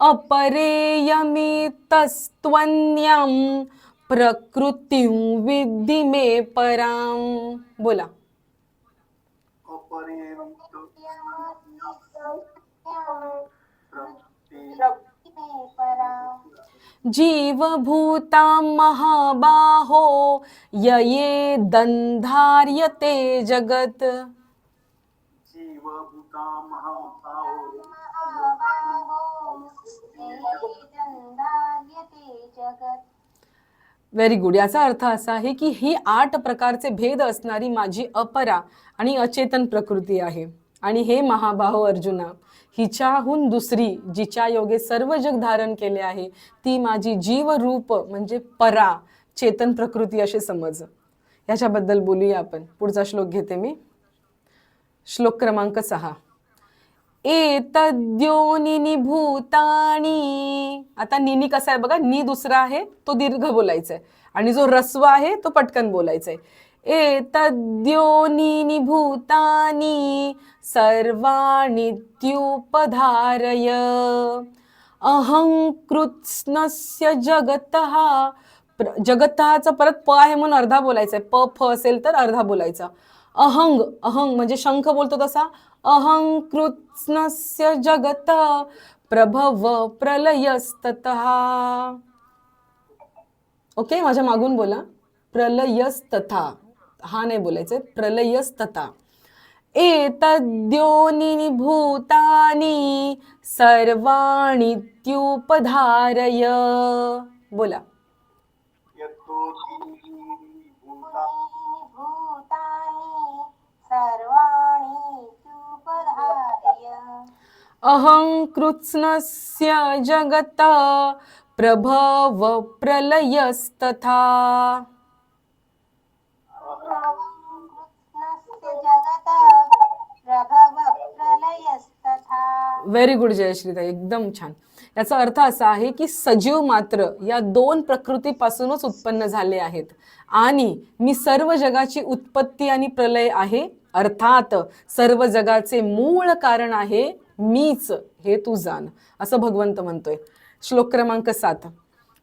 अपरेयमितस्त्वन्याम प्रकृतिं विद्धि मे पराम. बोला. अपरिमित जीवभूता महाबाहो यये दन्धार्यते जगत्. जीवभूता महाभावो व्हेरी गुड. याचा अर्थ असा आहे की ही 8 प्रकारचे भेद असणारी माझी अपरा आणि अचेतन प्रकृती आहे. आणि हे महाबाहो अर्जुना, हिच्याहून दुसरी जिच्या योगे सर्व जग धारण केले आहे ती माझी जीवरूप म्हणजे परा चेतन प्रकृती असे समज. याच्याबद्दल बोलूया आपण. पुढचा श्लोक घेते मी. श्लोक क्रमांक 6. एतद्योनिनी भूतानी. आता निनी कसा आहे बघा, नी दुसरा आहे तो दीर्घ बोलायचा आहे आणि जो रस्व आहे तो पटकन बोलायचा आहे. एतद्योनिनी भूतानी सर्वाणीत्युपधारय अहं कृत्स्नस्य जगतः. जगतःचा परत प आहे म्हणून अर्धा बोलायचा आहे. प फ असेल तर अर्धा बोलायचा. अहंग, अहंग म्हणजे शंख बोलतो तसा. अहं कृत्स्नस्य जगत प्रभव प्रलयस्ततः. ओके, माझ्या मागून बोला. प्रलयस्तथा, हा नाही बोलायचंय. प्रलयस्तथा. एतद्योनिनी भूतानी सर्वाणीत्युपधारय. बोला. यतो भूता अहं कृत्स्नस्य जगत प्रभव प्रलयस्तथा. व्हेरी गुड जयश्रीताई, एकदम छान. याचा अर्थ असा आहे की सजीव मात्र या 2 प्रकृतीपासूनच उत्पन्न झाले आहेत आणि मी सर्व जगाची उत्पत्ती आणि प्रलय आहे. अर्थात सर्व जगाचे मूळ कारण आहे मीच, हे तू जाण, असं भगवंत म्हणतोय. श्लोक क्रमांक 7.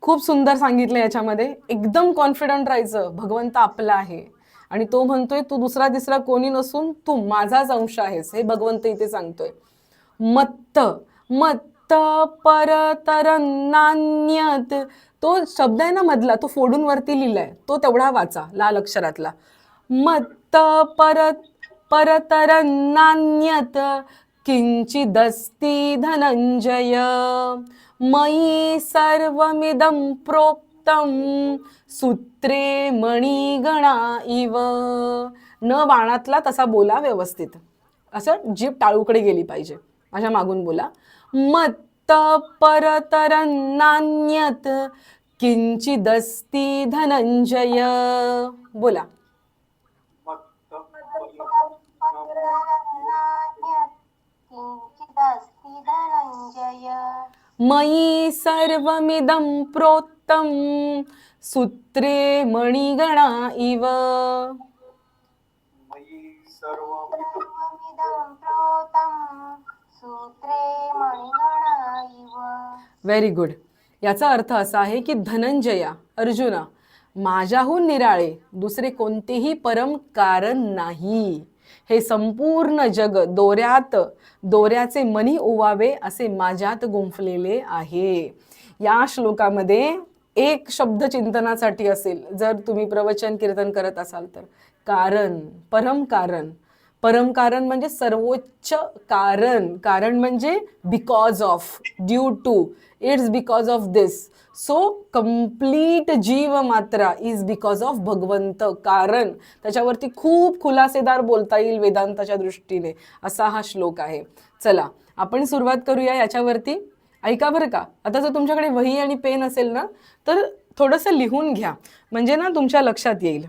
खूप सुंदर सांगितलं याच्यामध्ये. एकदम कॉन्फिडंट राहायचं. भगवंत आपला आहे आणि तो म्हणतोय तू दुसरा तिसरा कोणी नसून तू माझाच अंश आहेस, हे भगवंत इथे सांगतोय. मत्त मत्त परतरन्नान्यत. तो शब्द आहे ना मधला, तो फोडून वरती लिहिलाय, तो तेवढा वाचा लाल अक्षरातला. मत्त परतरन्नान्यत किंचिदस्ति धनंजय मयि सर्वमिदं प्रोक्तं सूत्रे मणिगणा इव. न बाणातला तसा बोला व्यवस्थित, असं जीभ टाळूकडे गेली पाहिजे. माझ्या मागून बोला. मत्त परतरन्नान्यत किंचिदस्ति धनंजय. बोला. मयि सर्वमिदं प्रोक्तं सूत्रे मणिगणा इव. Very good. याचा अर्थ असा आहे की धनंजया, अर्जुना, माझ्याहून निराळे दुसरे कोणतेही परम कारण नाही. हे संपूर्ण जग दोऱ्याचे मणी ओवावे असे माझ्यात गुंफलेले आहे. या श्लोकामध्ये एक शब्द चिंतनासाठी असेल जर तुम्ही प्रवचन कीर्तन करत असाल तर. कारण, परम कारण. परम कारण म्हणजे सर्वोच्च कारण. कारण म्हणजे because of, due to, it's because of this. So complete जीव मात्रा इज बिकॉज ऑफ भगवंत. कारण त्याच्यावरती खूप खुलासेदार बोलता येईल वेदांताच्या दृष्टीने, असा हा श्लोक आहे. चला आपण सुरुवात करूया याच्यावरती. ऐका बरं का. आता जर तुमच्याकडे वही आणि पेन असेल ना तर थोडंसं लिहून घ्या, म्हणजे ना तुमच्या लक्षात येईल.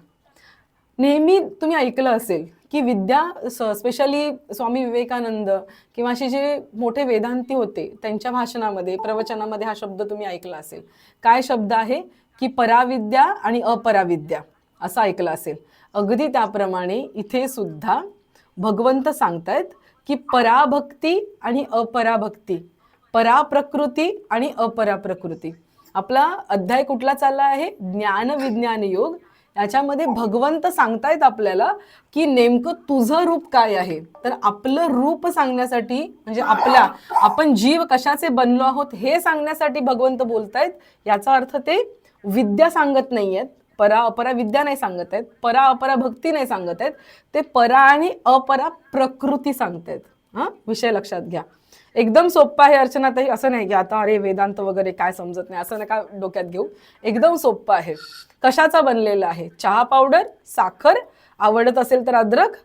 नेहमी तुम्ही ऐकलं असेल की विद्या, स्पेशली स्वामी विवेकानंद किंवा असे जे मोठे वेदांती होते त्यांच्या भाषणामध्ये, प्रवचनामध्ये हा शब्द तुम्ही ऐकला असेल. काय शब्द आहे की पराविद्या आणि अपराविद्या, असं ऐकलं असेल. अगदी त्याप्रमाणे इथे सुद्धा भगवंत सांगतायत की पराभक्ती आणि अपराभक्ती, पराप्रकृती आणि अपराप्रकृती. आपला अध्याय कुठला चालला आहे? ज्ञान विज्ञान योग. याच्यामध्ये भगवंत सांगतायत आपल्याला की नेमकं तुझं रूप काय आहे. तर आपलं रूप सांगण्यासाठी म्हणजे आपण जीव कशाचे बनलो आहोत हे सांगण्यासाठी भगवंत बोलतायत. याचा अर्थ ते विद्या सांगत नाहीयेत, परा अपरा विद्या नाही सांगत आहेत, परा अपरा भक्ती नाही सांगत आहेत, ते परा आणि अपरा प्रकृती सांगतायत. हा विषय लक्षात घ्या. एकदम सोप्पा आहे अर्चनाताई, असं नाही की आता अरे वेदांत वगैरे काय समजत नाही असं नका डोक्यात घेऊ. एकदम सोप्पा आहे. कशाचा बनलेला आहे? चहा पावडर, साखर, आवडत असेल तर अद्रक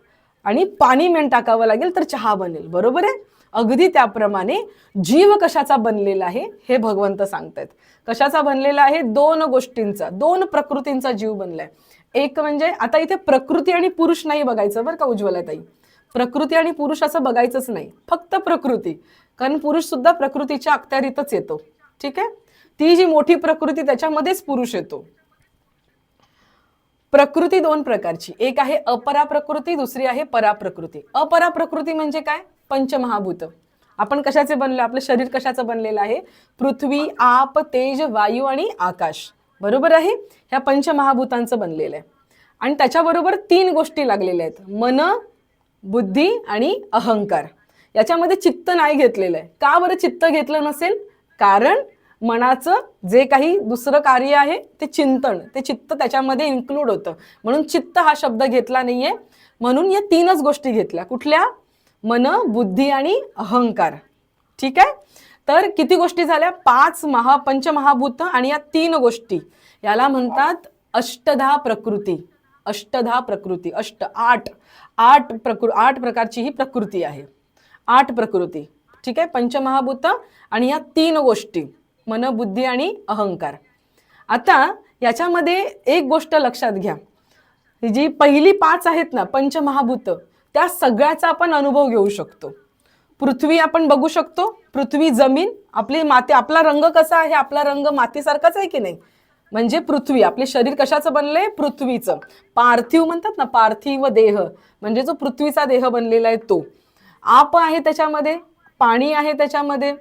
आणि पाणी मेन टाकावं लागेल तर चहा बनेल. बरोबर आहे? अगदी त्याप्रमाणे जीव कशाचा बनलेला आहे हे भगवंत सांगतायत. कशाचा बनलेला आहे? दोन गोष्टींचा, दोन प्रकृतींचा जीव बनलाय. एक म्हणजे आता इथे प्रकृती आणि पुरुष नाही बघायचं बरं का उज्ज्वलाताई. प्रकृती आणि पुरुष असं बघायचंच नाही, फक्त प्रकृती. कारण पुरुष सुद्धा प्रकृतीच्या अखत्यारीतच येतो. ठीक आहे? ती जी मोठी प्रकृती त्याच्यामध्येच पुरुष येतो. प्रकृती दोन प्रकारची, एक आहे अपरा प्रकृती, दुसरी आहे परा प्रकृती. अपरा प्रकृती म्हणजे काय? पंचमहाभूत. आपण कशाचे बनलो? आपलं शरीर कशाचं बनलेलं आहे? पृथ्वी, आप, तेज, वायू आणि आकाश. बरोबर आहे? ह्या पंचमहाभूतांचं बनलेलं आहे. आणि त्याच्याबरोबर तीन गोष्टी लागलेल्या आहेत: मन, बुद्धी आणि अहंकार. याच्यामध्ये चित्त नाही घेतलेलं आहे. का बरं चित्त घेतलं नसेल? कारण मनाचं जे काही दुसरं कार्य आहे ते चिंतन, ते चित्त त्याच्यामध्ये इन्क्लूड होतं, म्हणून चित्त हा शब्द घेतला नाहीये. म्हणून या तीनच गोष्टी घेतल्या. कुठल्या? मन, बुद्धी आणि अहंकार. ठीक आहे? तर किती गोष्टी झाल्या? 5 पंचमहाभूत आणि या तीन गोष्टी. याला म्हणतात अष्टधा प्रकृती. अष्टधा प्रकृती, आठ प्रकारची ही प्रकृती आहे. 8 प्रकृती. ठीक आहे? पंचमहाभूत आणि या तीन गोष्टी, मन, बुद्धी आणि अहंकार. आता याच्यामध्ये एक गोष्ट लक्षात घ्या, जी पहिली 5 आहेत ना पंचमहाभूत, त्या सगळ्याचा आपण अनुभव घेऊ शकतो. पृथ्वी आपण बघू शकतो, पृथ्वी, जमीन, आपली माती. आपला रंग कसा आहे? आपला रंग मातीसारखाच आहे की नाही? म्हणजे पृथ्वी. आपले शरीर कशाचं बनलंय? पृथ्वीचं. पार्थिव म्हणतात ना, पार्थिव देह म्हणजे जो पृथ्वीचा देह बनलेला आहे तो. आप आहे त्याच्यामध्ये, पाणी आहे त्याच्यामध्ये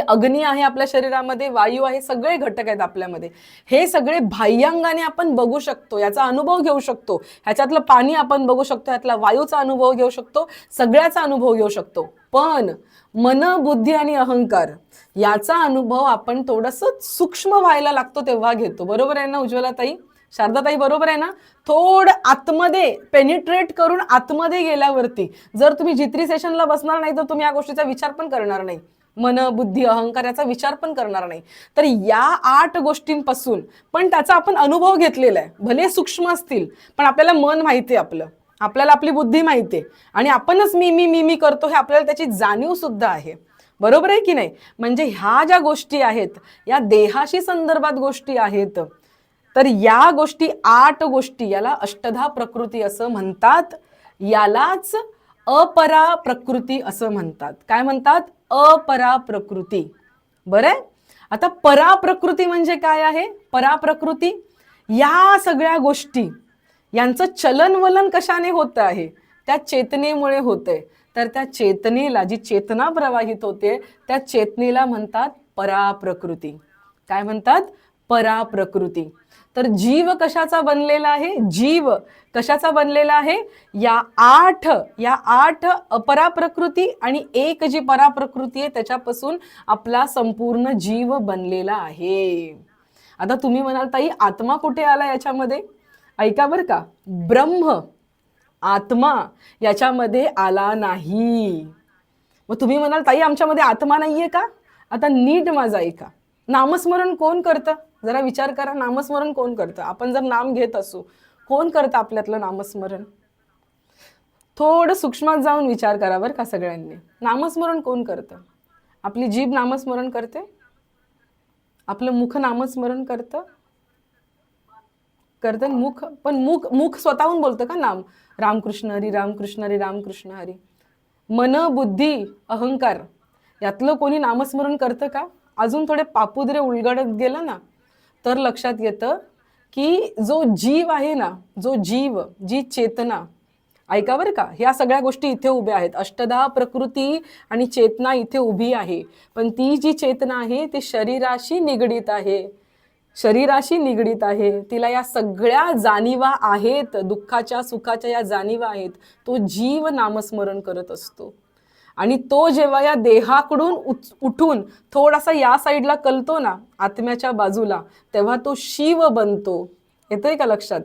अग्नी आहे आपल्या शरीरामध्ये, वायू आहे, सगळे घटक आहेत आपल्यामध्ये. हे सगळे बाह्यांगाने आपण बघू शकतो, याचा अनुभव घेऊ शकतो. ह्याच्यातलं पाणी आपण बघू शकतो, ह्यातला वायूचा अनुभव घेऊ शकतो, सगळ्याचा अनुभव घेऊ शकतो. पण मन, बुद्धी आणि अहंकार याचा अनुभव आपण थोडंसं सूक्ष्म व्हायला लागतो तेव्हा घेतो. बरोबर आहे ना उज्ज्वलाताई, शारदाताई? बरोबर आहे ना? थोडं आतमध्ये पेनिट्रेट करून आतमध्ये गेल्यावरती, जर तुम्ही G3 सेशनला बसणार नाही तर तुम्ही या गोष्टीचा विचार पण करणार नाही. मन, बुद्धी, अहंकार याचा विचार पण करणार नाही. तर या 8 गोष्टींपासून पण त्याचा आपण अनुभव घेतलेला आहे. भले सूक्ष्म असतील पण आपल्याला मन माहिती आहे, आपल्याला आपली बुद्धी माहिती आहे, आणि आपणच मी करतो हे आपल्याला त्याची जाणीव सुद्धा आहे. बरोबर आहे की नाही? म्हणजे ह्या ज्या गोष्टी आहेत या देहाशी संदर्भात गोष्टी आहेत. तर या गोष्टी 8 गोष्टी, याला अष्टधा प्रकृती असं म्हणतात. यालाच अपरा प्रकृती असं म्हणतात. काय म्हणतात? अपरा प्रकृती. बरं? आता परा प्रकृती म्हणजे काय आहे? परा प्रकृती या सगळ्या गोष्टी यांचं चलनवलन कशाने होत आहे? त्या चेतनेमुळे होतंय. तर त्या चेतनेला, जी चेतना प्रवाहित होते त्या चेतनेला म्हणतात परा प्रकृती. काय म्हणतात? परा प्रकृती. तर जीव कशाचा बनलेला आहे? जीव कशाचा बनलेला आहे? या 8 अपरा प्रकृती आणि एक जी परा प्रकृती आहे त्याच्यापासून आपला संपूर्ण जीव बनलेला आहे. आता तुम्ही म्हणाल ताई आत्मा कुठे आला याच्यामध्ये? ऐका बरं का, ब्रह्म आत्मा याच्यामध्ये आला नाही. मग तुम्ही म्हणाल ताई आमच्यामध्ये आत्मा नाहीये का? आता नीट माझं ऐका. नामस्मरण कोण करतं? जरा विचार करा, नामस्मरण कोण करतं? आपण जर नाम घेत असू, कोण करतं आपल्यातलं नामस्मरण? थोडं सूक्ष्मात जाऊन विचार करा बरं का सगळ्यांनी. नामस्मरण कोण करतं? आपली जीभ नामस्मरण करते, आपलं मुख नामस्मरण करतं मुख. पण मुख स्वतःहून बोलतं का नाम? रामकृष्ण हरी, रामकृष्ण हरी, रामकृष्ण हरी. मन, बुद्धी, अहंकार यातलं कोणी नामस्मरण करतं का? अजून थोडे पापुद्रे उलगडत गेलं ना तर लक्षात येतं की जो जीव आहे ना, जो जीव, जी चेतना ऐका बरं का, ह्या सगळ्या गोष्टी इथे उभ्या आहेत. अष्टधा प्रकृती आणि चेतना इथे उभी आहे, पण ती जी चेतना आहे ती शरीराशी निगडीत आहे. शरीराशी निगडीत आहे. तिला या सगळ्या जाणीवा आहेत, दुःखाच्या सुखाच्या या जाणीवा आहेत. तो जीव नामस्मरण करत असतो. आणि तो जेव्हा या देहाकडून उठून थोडासा या साईडला कलतो ना, आत्म्याच्या बाजूला, तेव्हा तो शिव बनतो. येतंय का लक्षात?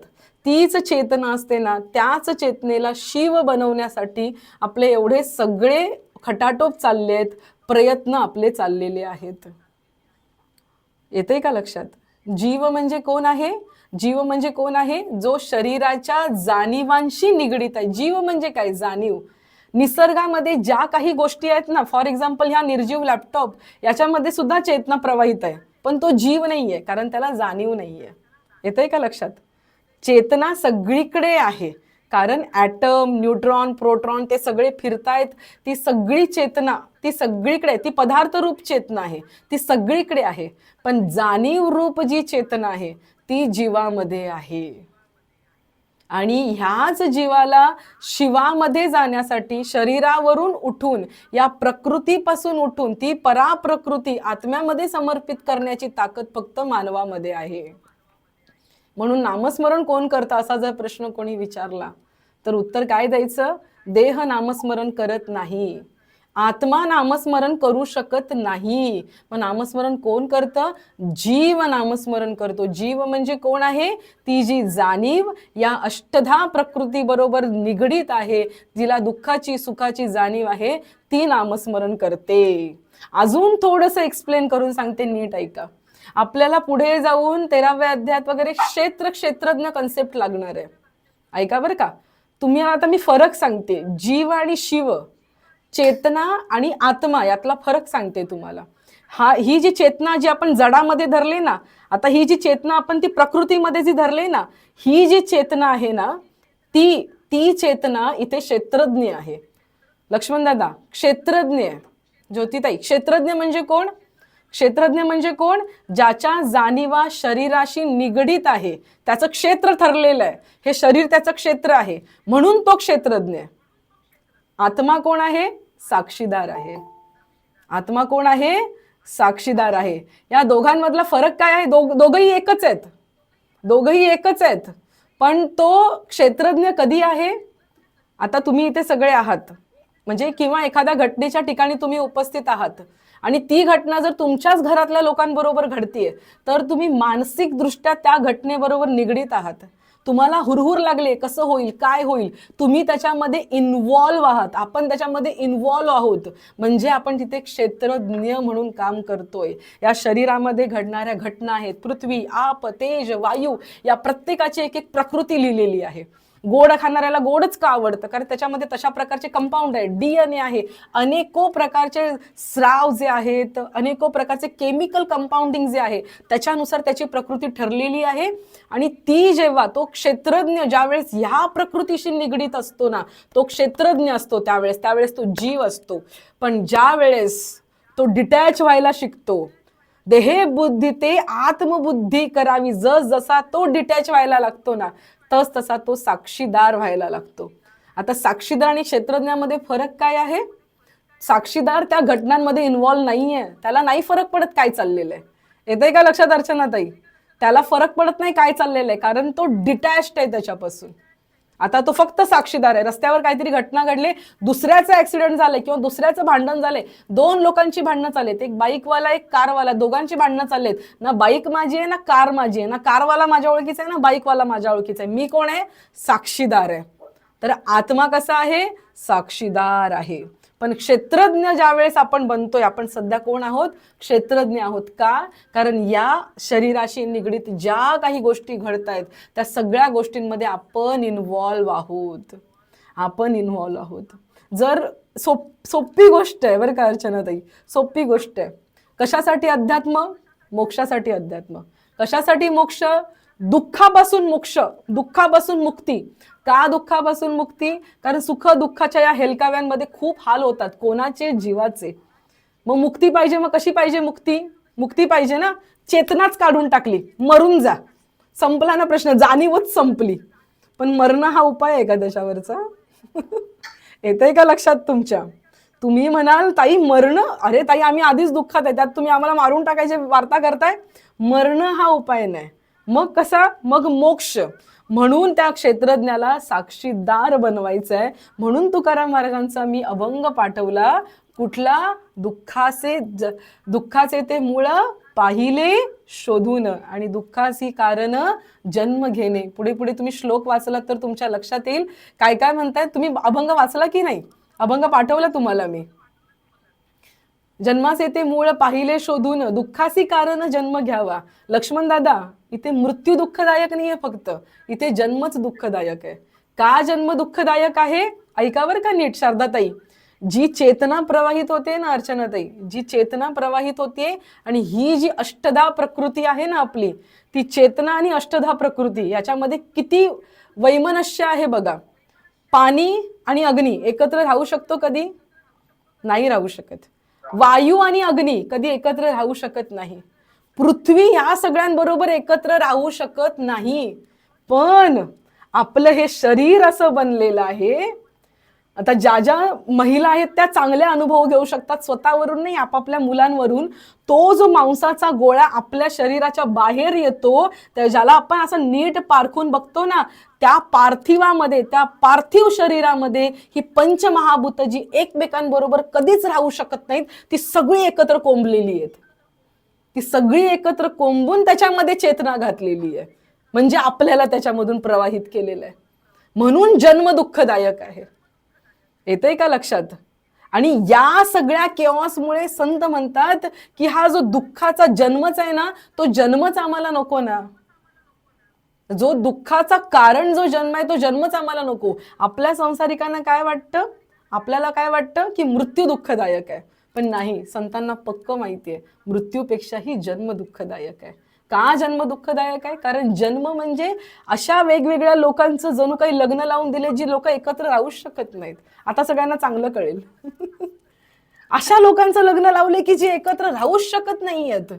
तीच चेतना असते ना, त्याच चेतनेला शिव बनवण्यासाठी आपले एवढे सगळे खटाटोप चालले आहेत, प्रयत्न आपले चाललेले आहेत. येतंय का लक्षात? जीव म्हणजे कोण आहे? जीव म्हणजे कोण आहे? जो शरीराच्या जाणीवांशी निगडीत आहे. जीव म्हणजे काय? जाणीव. निसर्गामध्ये ज्या काही गोष्टी आहेत ना, फॉर एक्झाम्पल ह्या निर्जीव लॅपटॉप, याच्यामध्ये सुद्धा चेतना प्रवाहित आहे, पण तो जीव नाहीये, कारण त्याला जाणीव नाहीये. येतंय का लक्षात? चेतना सगळीकडे आहे, कारण ॲटम, न्यूट्रॉन, प्रोटॉन ते सगळे फिरतायत. ती सगळी चेतना ती सगळीकडे, ती पदार्थ रूप चेतना आहे, ती सगळीकडे आहे. पण जाणीव रूप जी चेतना आहे ती जीवामध्ये आहे. आणि ह्याच जीवाला शिवामध्ये जाण्यासाठी शरीरावरून उठून, या प्रकृतीपासून उठून ती पराप्रकृती आत्म्यामध्ये समर्पित करण्याची ताकद फक्त मानवामध्ये आहे. म्हणून नामस्मरण कोण करतं असा जर प्रश्न कोणी विचारला तर उत्तर काय द्यायचं? देह नामस्मरण करत नाही, आत्मा नामस्मरण करू शकत नाही. मग नामस्मरण कोण करतं? जीव नामस्मरण करतो. जीव म्हणजे कोण आहे? ती जी जाणीव या अष्टधा प्रकृती बरोबर निगडीत आहे, जिला दुःखाची सुखाची जाणीव आहे, ती नामस्मरण करते. अजून थोडंसं एक्सप्लेन करून सांगते, नीट ऐका. आपल्याला पुढे जाऊन 13व्या अध्यायात वगैरे क्षेत्रज्ञ कन्सेप्ट लागणार आहे. ऐका बरं का. तुम्ही आता मी फरक सांगते, जीव आणि शिव, चेतना आणि आत्मा यातला फरक सांगते तुम्हाला. ही जी चेतना जी आपण जडामध्ये धरले ना, आता ही जी चेतना आपण ती प्रकृतीमध्ये जी धरले ना, ही जी चेतना आहे ना, ती चेतना इथे क्षेत्रज्ञ आहे. लक्ष्मण दादा क्षेत्रज्ञ आहे. ज्योतिताई, क्षेत्रज्ञ म्हणजे कोण? क्षेत्रज्ञ म्हणजे कोण? ज्याच्या जाणीवा शरीराशी निगडीत आहे, त्याचं क्षेत्र ठरलेलं आहे, हे शरीर त्याचं क्षेत्र आहे, म्हणून तो क्षेत्रज्ञ आहे. आत्मा कोण आहे? साक्षीदार आहे. आत्मा कोण आहे? साक्षीदार आहे. या दोघांमधला फरक काय आहे? दोघंही एकच आहेत, दोघंही एकच आहेत. पण तो क्षेत्रज्ञ कधी आहे? आता तुम्ही इथे सगळे आहात, म्हणजे किंवा एखाद्या घटनेच्या ठिकाणी तुम्ही उपस्थित आहात आणि ती घटना जर तुमच्याच घरातल्या लोकांबरोबर घडतीये, तर तुम्ही मानसिक दृष्ट्या त्या घटनेबरोबर निगडीत आहात. तुम्हाला हुरहुर लागले, कसं होईल, काय होईल, तुम्ही त्याच्यामध्ये इन्व्हॉल्व्ह आहात, आपण त्याच्यामध्ये इन्व्हॉल्व्ह आहोत, म्हणजे आपण तिथे क्षेत्रज्ञ म्हणून काम करतोय. या शरीरामध्ये घडणाऱ्या घटना आहेत, पृथ्वी, आप, तेज, वायू, या प्रत्येकाची एक एक प्रकृती लिहिलेली आहे. गोड खाणाऱ्याला गोडच का आवडतं? कारण त्याच्यामध्ये तशा प्रकारचे कंपाऊंड आहे, DNA आहे, अनेको प्रकारचे स्राव जे आहेत, अनेको प्रकारचे केमिकल कंपाऊंडिंग जे आहे, त्याच्यानुसार त्याची प्रकृती ठरलेली आहे. आणि ती जेव्हा तो क्षेत्रज्ञ ज्यावेळेस ह्या प्रकृतीशी निगडीत असतो ना, तो क्षेत्रज्ञ असतो, त्यावेळेस तो जीव असतो. पण ज्या वेळेस तो डिटॅच व्हायला शिकतो, देहे बुद्धी ते आत्मबुद्धी करावी, जसा तो डिटॅच व्हायला लागतो ना, तसा तो साक्षीदार व्हायला लागतो. आता साक्षीदार आणि क्षेत्रज्ञामध्ये फरक काय आहे? साक्षीदार त्या घटनांमध्ये इन्व्हॉल्व नाहीये, त्याला नाही फरक पडत काय चाललेलं आहे. येतंय का लक्षात अर्चनाताई? त्याला फरक पडत नाही काय चाललेलं आहे, कारण तो डिटॅच्ड आहे त्याच्यापासून. आता तो फक्त साक्षीदार आहे. रस्त्यावर काहीतरी घटना घडली, दुसऱ्याचं ऍक्सिडेंट झालंय किंवा दुसऱ्याचं भांडण झालंय, दोन लोकांची भांडणं चाललेत, एक बाईकवाला एक कारवाला, दोघांची भांडणं चाललेत. ना बाईक माझी आहे ना कार माझी आहे, ना कारवाला माझ्या ओळखीचा आहे ना बाईकवाला माझ्या ओळखीचा आहे. मी कोण आहे? साक्षीदार आहे. तर आत्मा कसा आहे? साक्षीदार आहे. पण क्षेत्रज्ञ ज्यावेळेस आपण बनतोय, आपण सध्या कोण आहोत? क्षेत्रज्ञ आहोत. का? कारण या शरीराशी निगडीत ज्या काही गोष्टी घडतायत त्या सगळ्या गोष्टींमध्ये आपण इन्व्हॉल्व आहोत, आपण इन्व्हॉल्व आहोत. जर सोपी गोष्ट आहे बरं का अर्चनाताई, सोपी गोष्ट आहे. कशासाठी अध्यात्म? मोक्षासाठी अध्यात्म. कशासाठी मोक्ष? दुःखापासून मोक्ष, दुःखापासून मुक्ती. का दुःखापासून मुक्ती? कारण सुख दुःखाच्या या हेलकाव्यांमध्ये खूप हाल होतात. कोणाचे? जीवाचे. मग मुक्ती पाहिजे. मग कशी पाहिजे मुक्ती? मुक्ती पाहिजे ना, चेतनाच काढून टाकली, मरून जा, संपला ना प्रश्न, जाणीवच संपली. पण मरणं हा उपाय आहे का त्याच्यावरचा? येतंय का लक्षात तुमच्या? तुम्ही म्हणाल ताई मरण, अरे ताई आम्ही आधीच दुःखात आहे, त्यात तुम्ही आम्हाला मारून टाकायची वार्ता करताय. मरण हा उपाय नाही. मग कसा? मग मोक्ष. म्हणून त्या क्षेत्रज्ञाला साक्षीदार बनवायचं आहे. म्हणून तुकाराम महाराजांचा मी अभंग पाठवला. कुठला? दुःखाचे ते मूळ पाहिले शोधून आणि दुःखाची कारण जन्म घेणे. पुढे पुढे तुम्ही श्लोक वाचलात तर तुमच्या लक्षात येईल काय काय म्हणतायत. तुम्ही अभंग वाचला की नाही? अभंग पाठवला तुम्हाला मी. जन्माचे ते मूळ पाहिले शोधून दुःखाची कारण जन्म घ्यावा. लक्ष्मण दादा, इथे मृत्यू दुःखदायक नाहीये, फक्त इथे जन्मच दुःखदायक आहे. का जन्म दुःखदायक आहे? ऐकावर का नीट शारदाताई. जी चेतना प्रवाहित होते ना अर्चनाताई, जी चेतना प्रवाहित होते आणि ही जी अष्टधा प्रकृती आहे ना आपली, ती चेतना आणि अष्टधा प्रकृती याच्यामध्ये किती वैमनस्य आहे बघा. पाणी आणि अग्नी एकत्र राहू शकतो कधी? नाही राहू शकत. वायू आणि अग्नी कधी एकत्र राहू शकत नाही. पृथ्वी या सगळ्यांबरोबर एकत्र राहू शकत नाही. पण आपलं हे शरीर असं बनलेलं आहे. आता ज्या ज्या महिला आहेत त्या चांगले अनुभव घेऊ शकतात, स्वतःवरून नाही आपापल्या मुलांवरून. तो जो मांसाचा गोळा आपल्या शरीराच्या बाहेर येतो, त्या ज्याला आपण असं नीट पारखून बघतो ना, त्या पार्थिवामध्ये, त्या पार्थिव शरीरामध्ये ही पंचमहाभूत जी एकमेकांबरोबर कधीच राहू शकत नाहीत, ती सगळी एकत्र कोंबलेली आहेत. ती सगळी एकत्र कोंबून त्याच्यामध्ये चेतना घातलेली आहे. म्हणजे आपल्याला त्याच्यामधून प्रवाहित केलेलं आहे. म्हणून जन्म दुःखदायक आहे. येतंय का लक्षात? आणि या सगळ्या केऑसमुळे संत म्हणतात की हा जो दुःखाचा जन्मच आहे ना, तो जन्मच आम्हाला नको ना. जो दुःखाचा कारण जो जन्म आहे तो जन्मच आम्हाला नको. आपल्या संसारिकांना काय वाटतं? आपल्याला काय वाटतं की मृत्यू दुःखदायक आहे. पण नाही, संतांना पक्क माहितीये मृत्यूपेक्षाही जन्म दुःखदायक आहे. का जन्म दुःखदायक आहे? कारण जन्म म्हणजे अशा वेगवेगळ्या लोकांचं जणू काही लग्न लावून दिले जी लोक एकत्र राहूच शकत नाहीत. आता सगळ्यांना चांगलं कळेल. अशा लोकांचं लग्न लावले की जे एकत्र राहूच शकत नाहीयेत.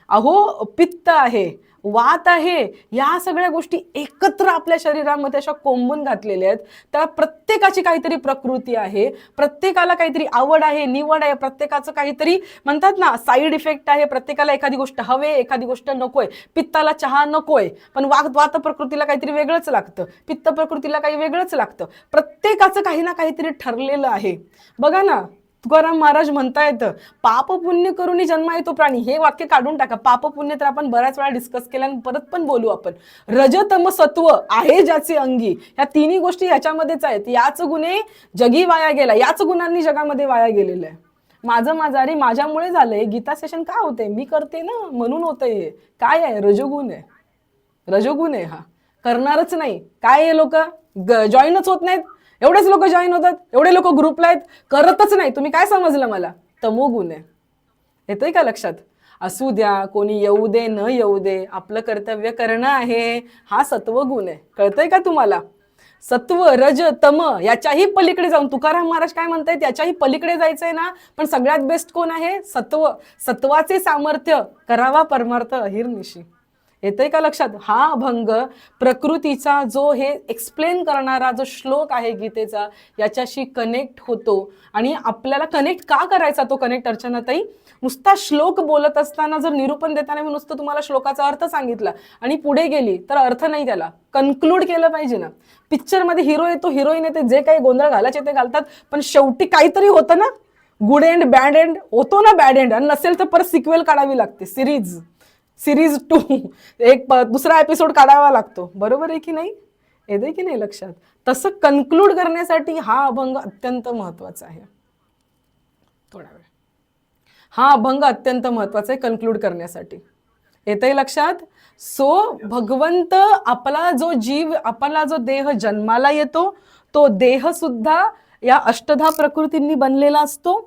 अहो, पित्त आहे, वात आहे, या सगळ्या गोष्टी एकत्र आपल्या शरीरामध्ये अशा कोंबून घातलेल्या आहेत. त्या प्रत्येकाची काहीतरी प्रकृती आहे, प्रत्येकाला काहीतरी आवड आहे, निवड आहे, प्रत्येकाचं काहीतरी म्हणतात ना साईड इफेक्ट आहे. प्रत्येकाला एखादी गोष्ट हवे, एखादी गोष्ट नकोय. पित्ताला चहा नकोय, पण वात प्रकृतीला काहीतरी वेगळंच लागतं, पित्त प्रकृतीला काही वेगळंच लागतं. प्रत्येकाचं काही ना काहीतरी ठरलेलं आहे. बघा ना, तुकाराम महाराज म्हणतायत पाप पुण्य करून जन्म येतो प्राणी. हे वाक्य काढून टाका. पाप पुण्य तर आपण बऱ्याच वेळा डिस्कस केल्या, परत पण बोलू आपण. रजतम सत्व आहे ज्याचे अंगी, ह्या तिन्ही गोष्टी याच्यामध्येच आहेत. याच गुन्हे जगी वाया गेला, याच गुणांनी जगामध्ये वाया गेलेलं आहे. माझं अरे माझ्यामुळे झालंय. गीता सेशन का होते? मी करते ना म्हणून होतंय. हे काय आहे? रजोगुण आहे. रजोगुण आहे हा. करणारच नाही. काय हे लोक जॉईनच होत नाहीत. एवढेच लोक जॉईन होतात, एवढे लोक ग्रुपला आहेत, करतच नाही. तुम्ही काय समजलं मला? तमोगुण आहे. येतंय का लक्षात? असू द्या, कोणी येऊ दे न येऊ दे, आपलं कर्तव्य करणं आहे. हा सत्वगुण आहे. कळतंय का तुम्हाला? सत्व, रज, तम याच्याही पलीकडे जाऊन तुकाराम महाराज काय म्हणतायत, याच्याही पलीकडे जायचंय ना. पण सगळ्यात बेस्ट कोण आहे? सत्व. सत्वाचे सामर्थ्य करावा परमार्थ अहिर्निशी. येतंय का लक्षात? हा अभंग प्रकृतीचा जो हे एक्सप्लेन करणारा जो श्लोक आहे गीतेचा, याच्याशी कनेक्ट होतो. आणि आपल्याला कनेक्ट का करायचा तो कनेक्ट अर्चनाताई? नुसता श्लोक बोलत असताना जर निरूपण देताना मी नुसतं तुम्हाला श्लोकाचा अर्थ सांगितला आणि पुढे गेली तर अर्थ नाही, त्याला कन्क्लूड केलं पाहिजे ना. पिक्चरमध्ये हिरो येतो, हिरोईन येते, जे काही गोंधळ घालायचे ते घालतात, पण शेवटी काहीतरी होतं ना. गुड एंड बॅड एंड होतो ना, बॅड एंड. आणि नसेल तर परत सिक्वेल काढावी लागते, सिरीज 2, एक दुसरा एपिसोड काढावा लागतो. बरोबर आहे की नाही? येते की नाही लक्षात? तसं कन्क्लूड करण्यासाठी हा अभंग अत्यंत महत्वाचा आहे. थोडा वेळ हा अभंग अत्यंत महत्वाचा आहे कन्क्लूड करण्यासाठी. येतंय लक्षात? सो भगवंत आपला जो जीव, आपला जो देह जन्माला येतो, तो देह सुद्धा या अष्टधा प्रकृतींनी बनलेला असतो.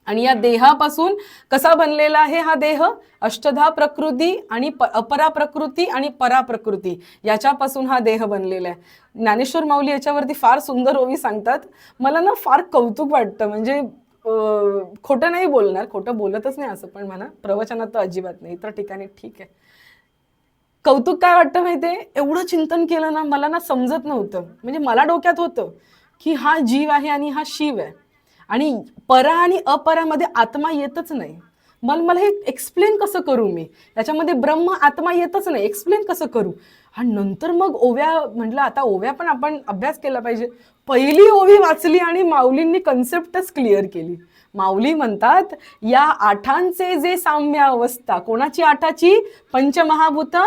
आणि या देहापासून कसा बनलेला आहे हा देह? अष्टधा प्रकृती आणि अपरा प्रकृती आणि परा प्रकृती याच्यापासून हा देह बनलेला आहे. ज्ञानेश्वर माऊली याच्यावरती फार सुंदर ओवी सांगतात. मला ना फार कौतुक वाटतं. म्हणजे खोटं नाही बोलणार, खोटं बोलतच नाही असं पण म्हणा, प्रवचनात तर अजिबात नाही, इतर ठिकाणी ठीक आहे. कौतुक काय वाटतं माहितीये? एवढं चिंतन केलं ना, मला ना समजत नव्हतं. म्हणजे मला डोक्यात होतं की हा जीव आहे आणि हा शिव आहे, आणि परा आणि अपरामध्ये आत्मा येतच नाही. मला हे एक्सप्लेन कसं करू मी, याच्यामध्ये ब्रह्म आत्मा येतच नाही, एक्सप्लेन कसं करू. आणि नंतर मग ओव्या म्हटलं, आता ओव्या पण आपण अभ्यास केला पाहिजे. पहिली ओवी वाचली आणि माऊलींनी कन्सेप्टच क्लिअर केली. माऊली म्हणतात, या आठांचे जे साम्य अवस्था, कोणाची आठाची? पंचमहाभूत,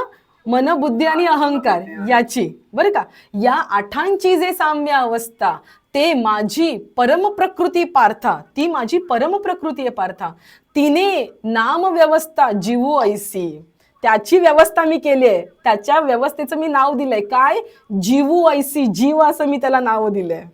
मन, बुद्धी आणि अहंकार याची, बरं का. या आठांची जे साम्य अवस्था, ते माझी परमप्रकृती पार्था, ती माझी परमप्रकृती आहे पार्था. तिने नाम व्यवस्था जीवो ऐसी, त्याची व्यवस्था मी केली आहे. त्याच्या व्यवस्थेचं मी नाव दिलंय काय? जीवो ऐसी, जीव असं मी त्याला नाव दिलंय.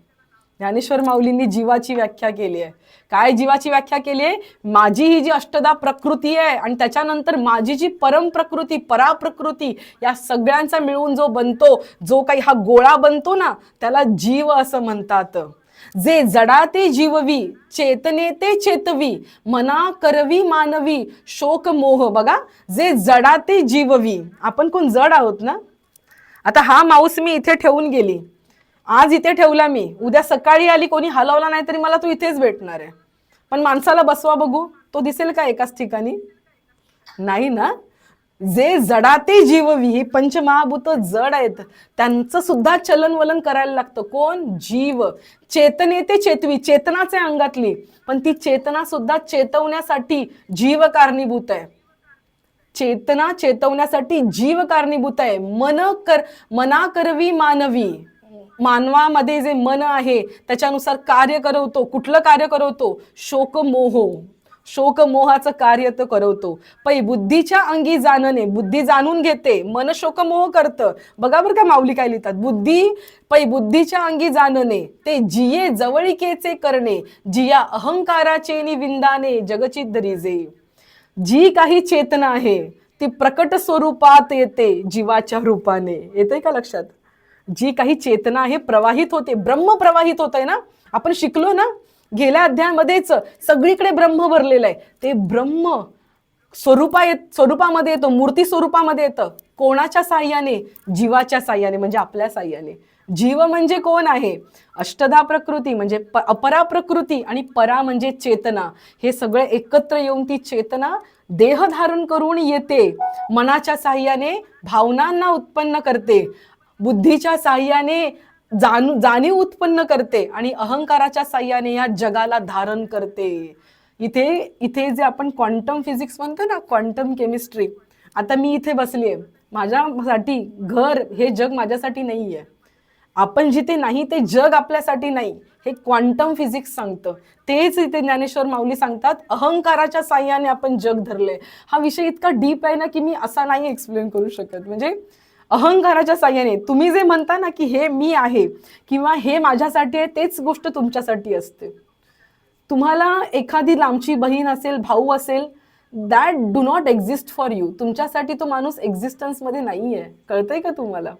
ज्ञानेश्वर माऊलींनी जीवाची व्याख्या केली आहे. काय जीवाची व्याख्या केली आहे? माझी ही जी अष्टधा प्रकृती आहे आणि त्याच्यानंतर माझी जी परम प्रकृती, पराप्रकृती, या सगळ्यांचा मिळून जो बनतो, जो काही हा गोळा बनतो ना, त्याला जीव असं म्हणतात. जे जडा ते जीववी, चेतने ते चेतवी, मना करवी मानवी, शोक मोह. बघा, जे जडा ते जीववी, आपण कोण जड आहोत ना. आता हा माऊस मी इथे ठेवून गेली, आज इथे ठेवला मी, उद्या सकाळी आली, कोणी हलवला नाही तरी मला तो इथेच भेटणार आहे. पण माणसाला बसवा बघू, तो दिसेल का एकाच ठिकाणी? नाही ना. जे जडाते जीववी, ही पंचमहाभूत जड आहेत, त्यांचं सुद्धा चलनवलन करायला लागतं. कोण? जीव. चेतने ते चेतवी, चेतनाचे अंगातली, पण ती चेतना सुद्धा चेतवण्यासाठी जीव कारणीभूत आहे. चेतना चेतवण्यासाठी जीव कारणीभूत आहे. मना करवी मानवी, मानवामध्ये जे मन आहे त्याच्यानुसार कार्य करवतो. कुठलं कार्य करवतो? शोकमोह, शोकमोहाचं कार्य तो करवतो. पै बुद्धीच्या अंगी जाणणे, बुद्धी जाणून घेते, मन शोकमोह करतं. बघा बरं का माऊली काय लिहितात, बुद्धीच्या अंगी जाणणे, ते जिये जवळिकेचे करणे, जिया अहंकाराचे नि विंदाने जगचित धरिजे. जी काही चेतना आहे ती प्रकट स्वरूपात येते जीवाच्या रूपाने. येतंय का लक्षात? जी काही चेतना आहे प्रवाहित होते, ब्रह्म प्रवाहित होत आहे ना. आपण शिकलो ना गेल्या अध्यायामध्येच, सगळीकडे ब्रह्म भरलेलं आहे. ते ब्रह्म स्वरूपामध्ये येतं, मूर्ती स्वरूपामध्ये येतं. कोणाच्या साह्याने? जीवाच्या साह्याने, म्हणजे आपल्या साह्याने. जीव म्हणजे कोण आहे? अष्टधा प्रकृती म्हणजे अपरा प्रकृती, आणि परा म्हणजे चेतना. हे सगळे एकत्र येऊन ती चेतना देह धारण करून येते. मनाच्या साह्याने भावनांना उत्पन्न करते, बुद्धीच्या साह्याने जाणीव उत्पन्न करते, आणि अहंकाराच्या साह्याने या जगाला धारण करते. इथे जे आपण क्वांटम फिजिक्स म्हणतो ना, क्वांटम केमिस्ट्री, आता मी इथे बसली आहे, माझ्यासाठी घर हे जग माझ्यासाठी नाही आहे. आपण जिथे नाही ते जग आपल्यासाठी नाही, हे क्वांटम फिजिक्स सांगतं. तेच इथे ज्ञानेश्वर माऊली सांगतात, अहंकाराच्या साह्याने आपण जग धरले. हा विषय इतका डीप आहे ना की मी असा नाही एक्सप्लेन करू शकत. म्हणजे अहंकाराच्या साह्याने तुम्ही जे म्हणता ना की हे मी आहे किंवा हे माझ्यासाठी आहे, तेच गोष्ट तुमच्यासाठी असते. तुम्हाला एखादी लांबची बहीण असेल, भाऊ असेल, that do not exist for you. तुमच्यासाठी तो माणूस एक्झिस्टन्समध्ये नाही आहे. कळतंय का तुम्हाला?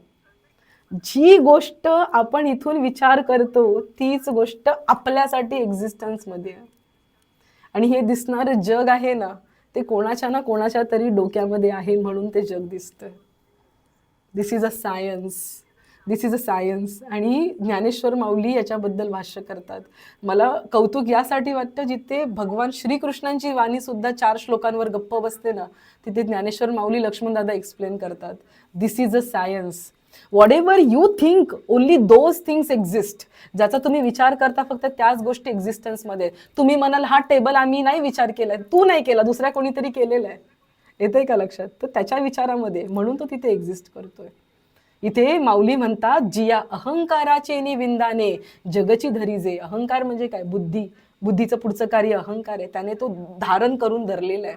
जी गोष्ट आपण इथून विचार करतो तीच गोष्ट आपल्यासाठी एक्झिस्टन्समध्ये आहे. आणि हे दिसणारं जग आहे ना, ते कोणाच्या ना कोणाच्या तरी डोक्यामध्ये आहे, म्हणून ते जग दिसतंय. This is a science, this is a science. आणि ज्ञानेश्वर माऊली याच्याबद्दल भाष्य करतात. मला कौतुक यासाठी वाटतं, जिथे भगवान श्रीकृष्णांची वाणी सुद्धा 4 श्लोकांवर गप्प बसते ना, तिथे ज्ञानेश्वर माऊली लक्ष्मणदादा एक्सप्लेन करतात, this is a science. What you think, only those things exist. ज्याचा तुम्ही विचार करता फक्त त्याच गोष्टी एक्झिस्टन्समध्ये. तुम्ही म्हणाल हा टेबल आम्ही नाही विचार केलाय, तू नाही केला, दुसऱ्या कोणीतरी केलेला आहे. येतंय का लक्षात? तर त्याच्या विचारामध्ये, म्हणून तो तिथे एक्झिस्ट करतोय. इथे माऊली म्हणतात, जिया अहंकाराचे नि विंदाने जगची धरिजे. अहंकार म्हणजे काय? बुद्धीचं पुढचं कार्य अहंकार आहे. त्याने तो धारण करून धरलेला आहे,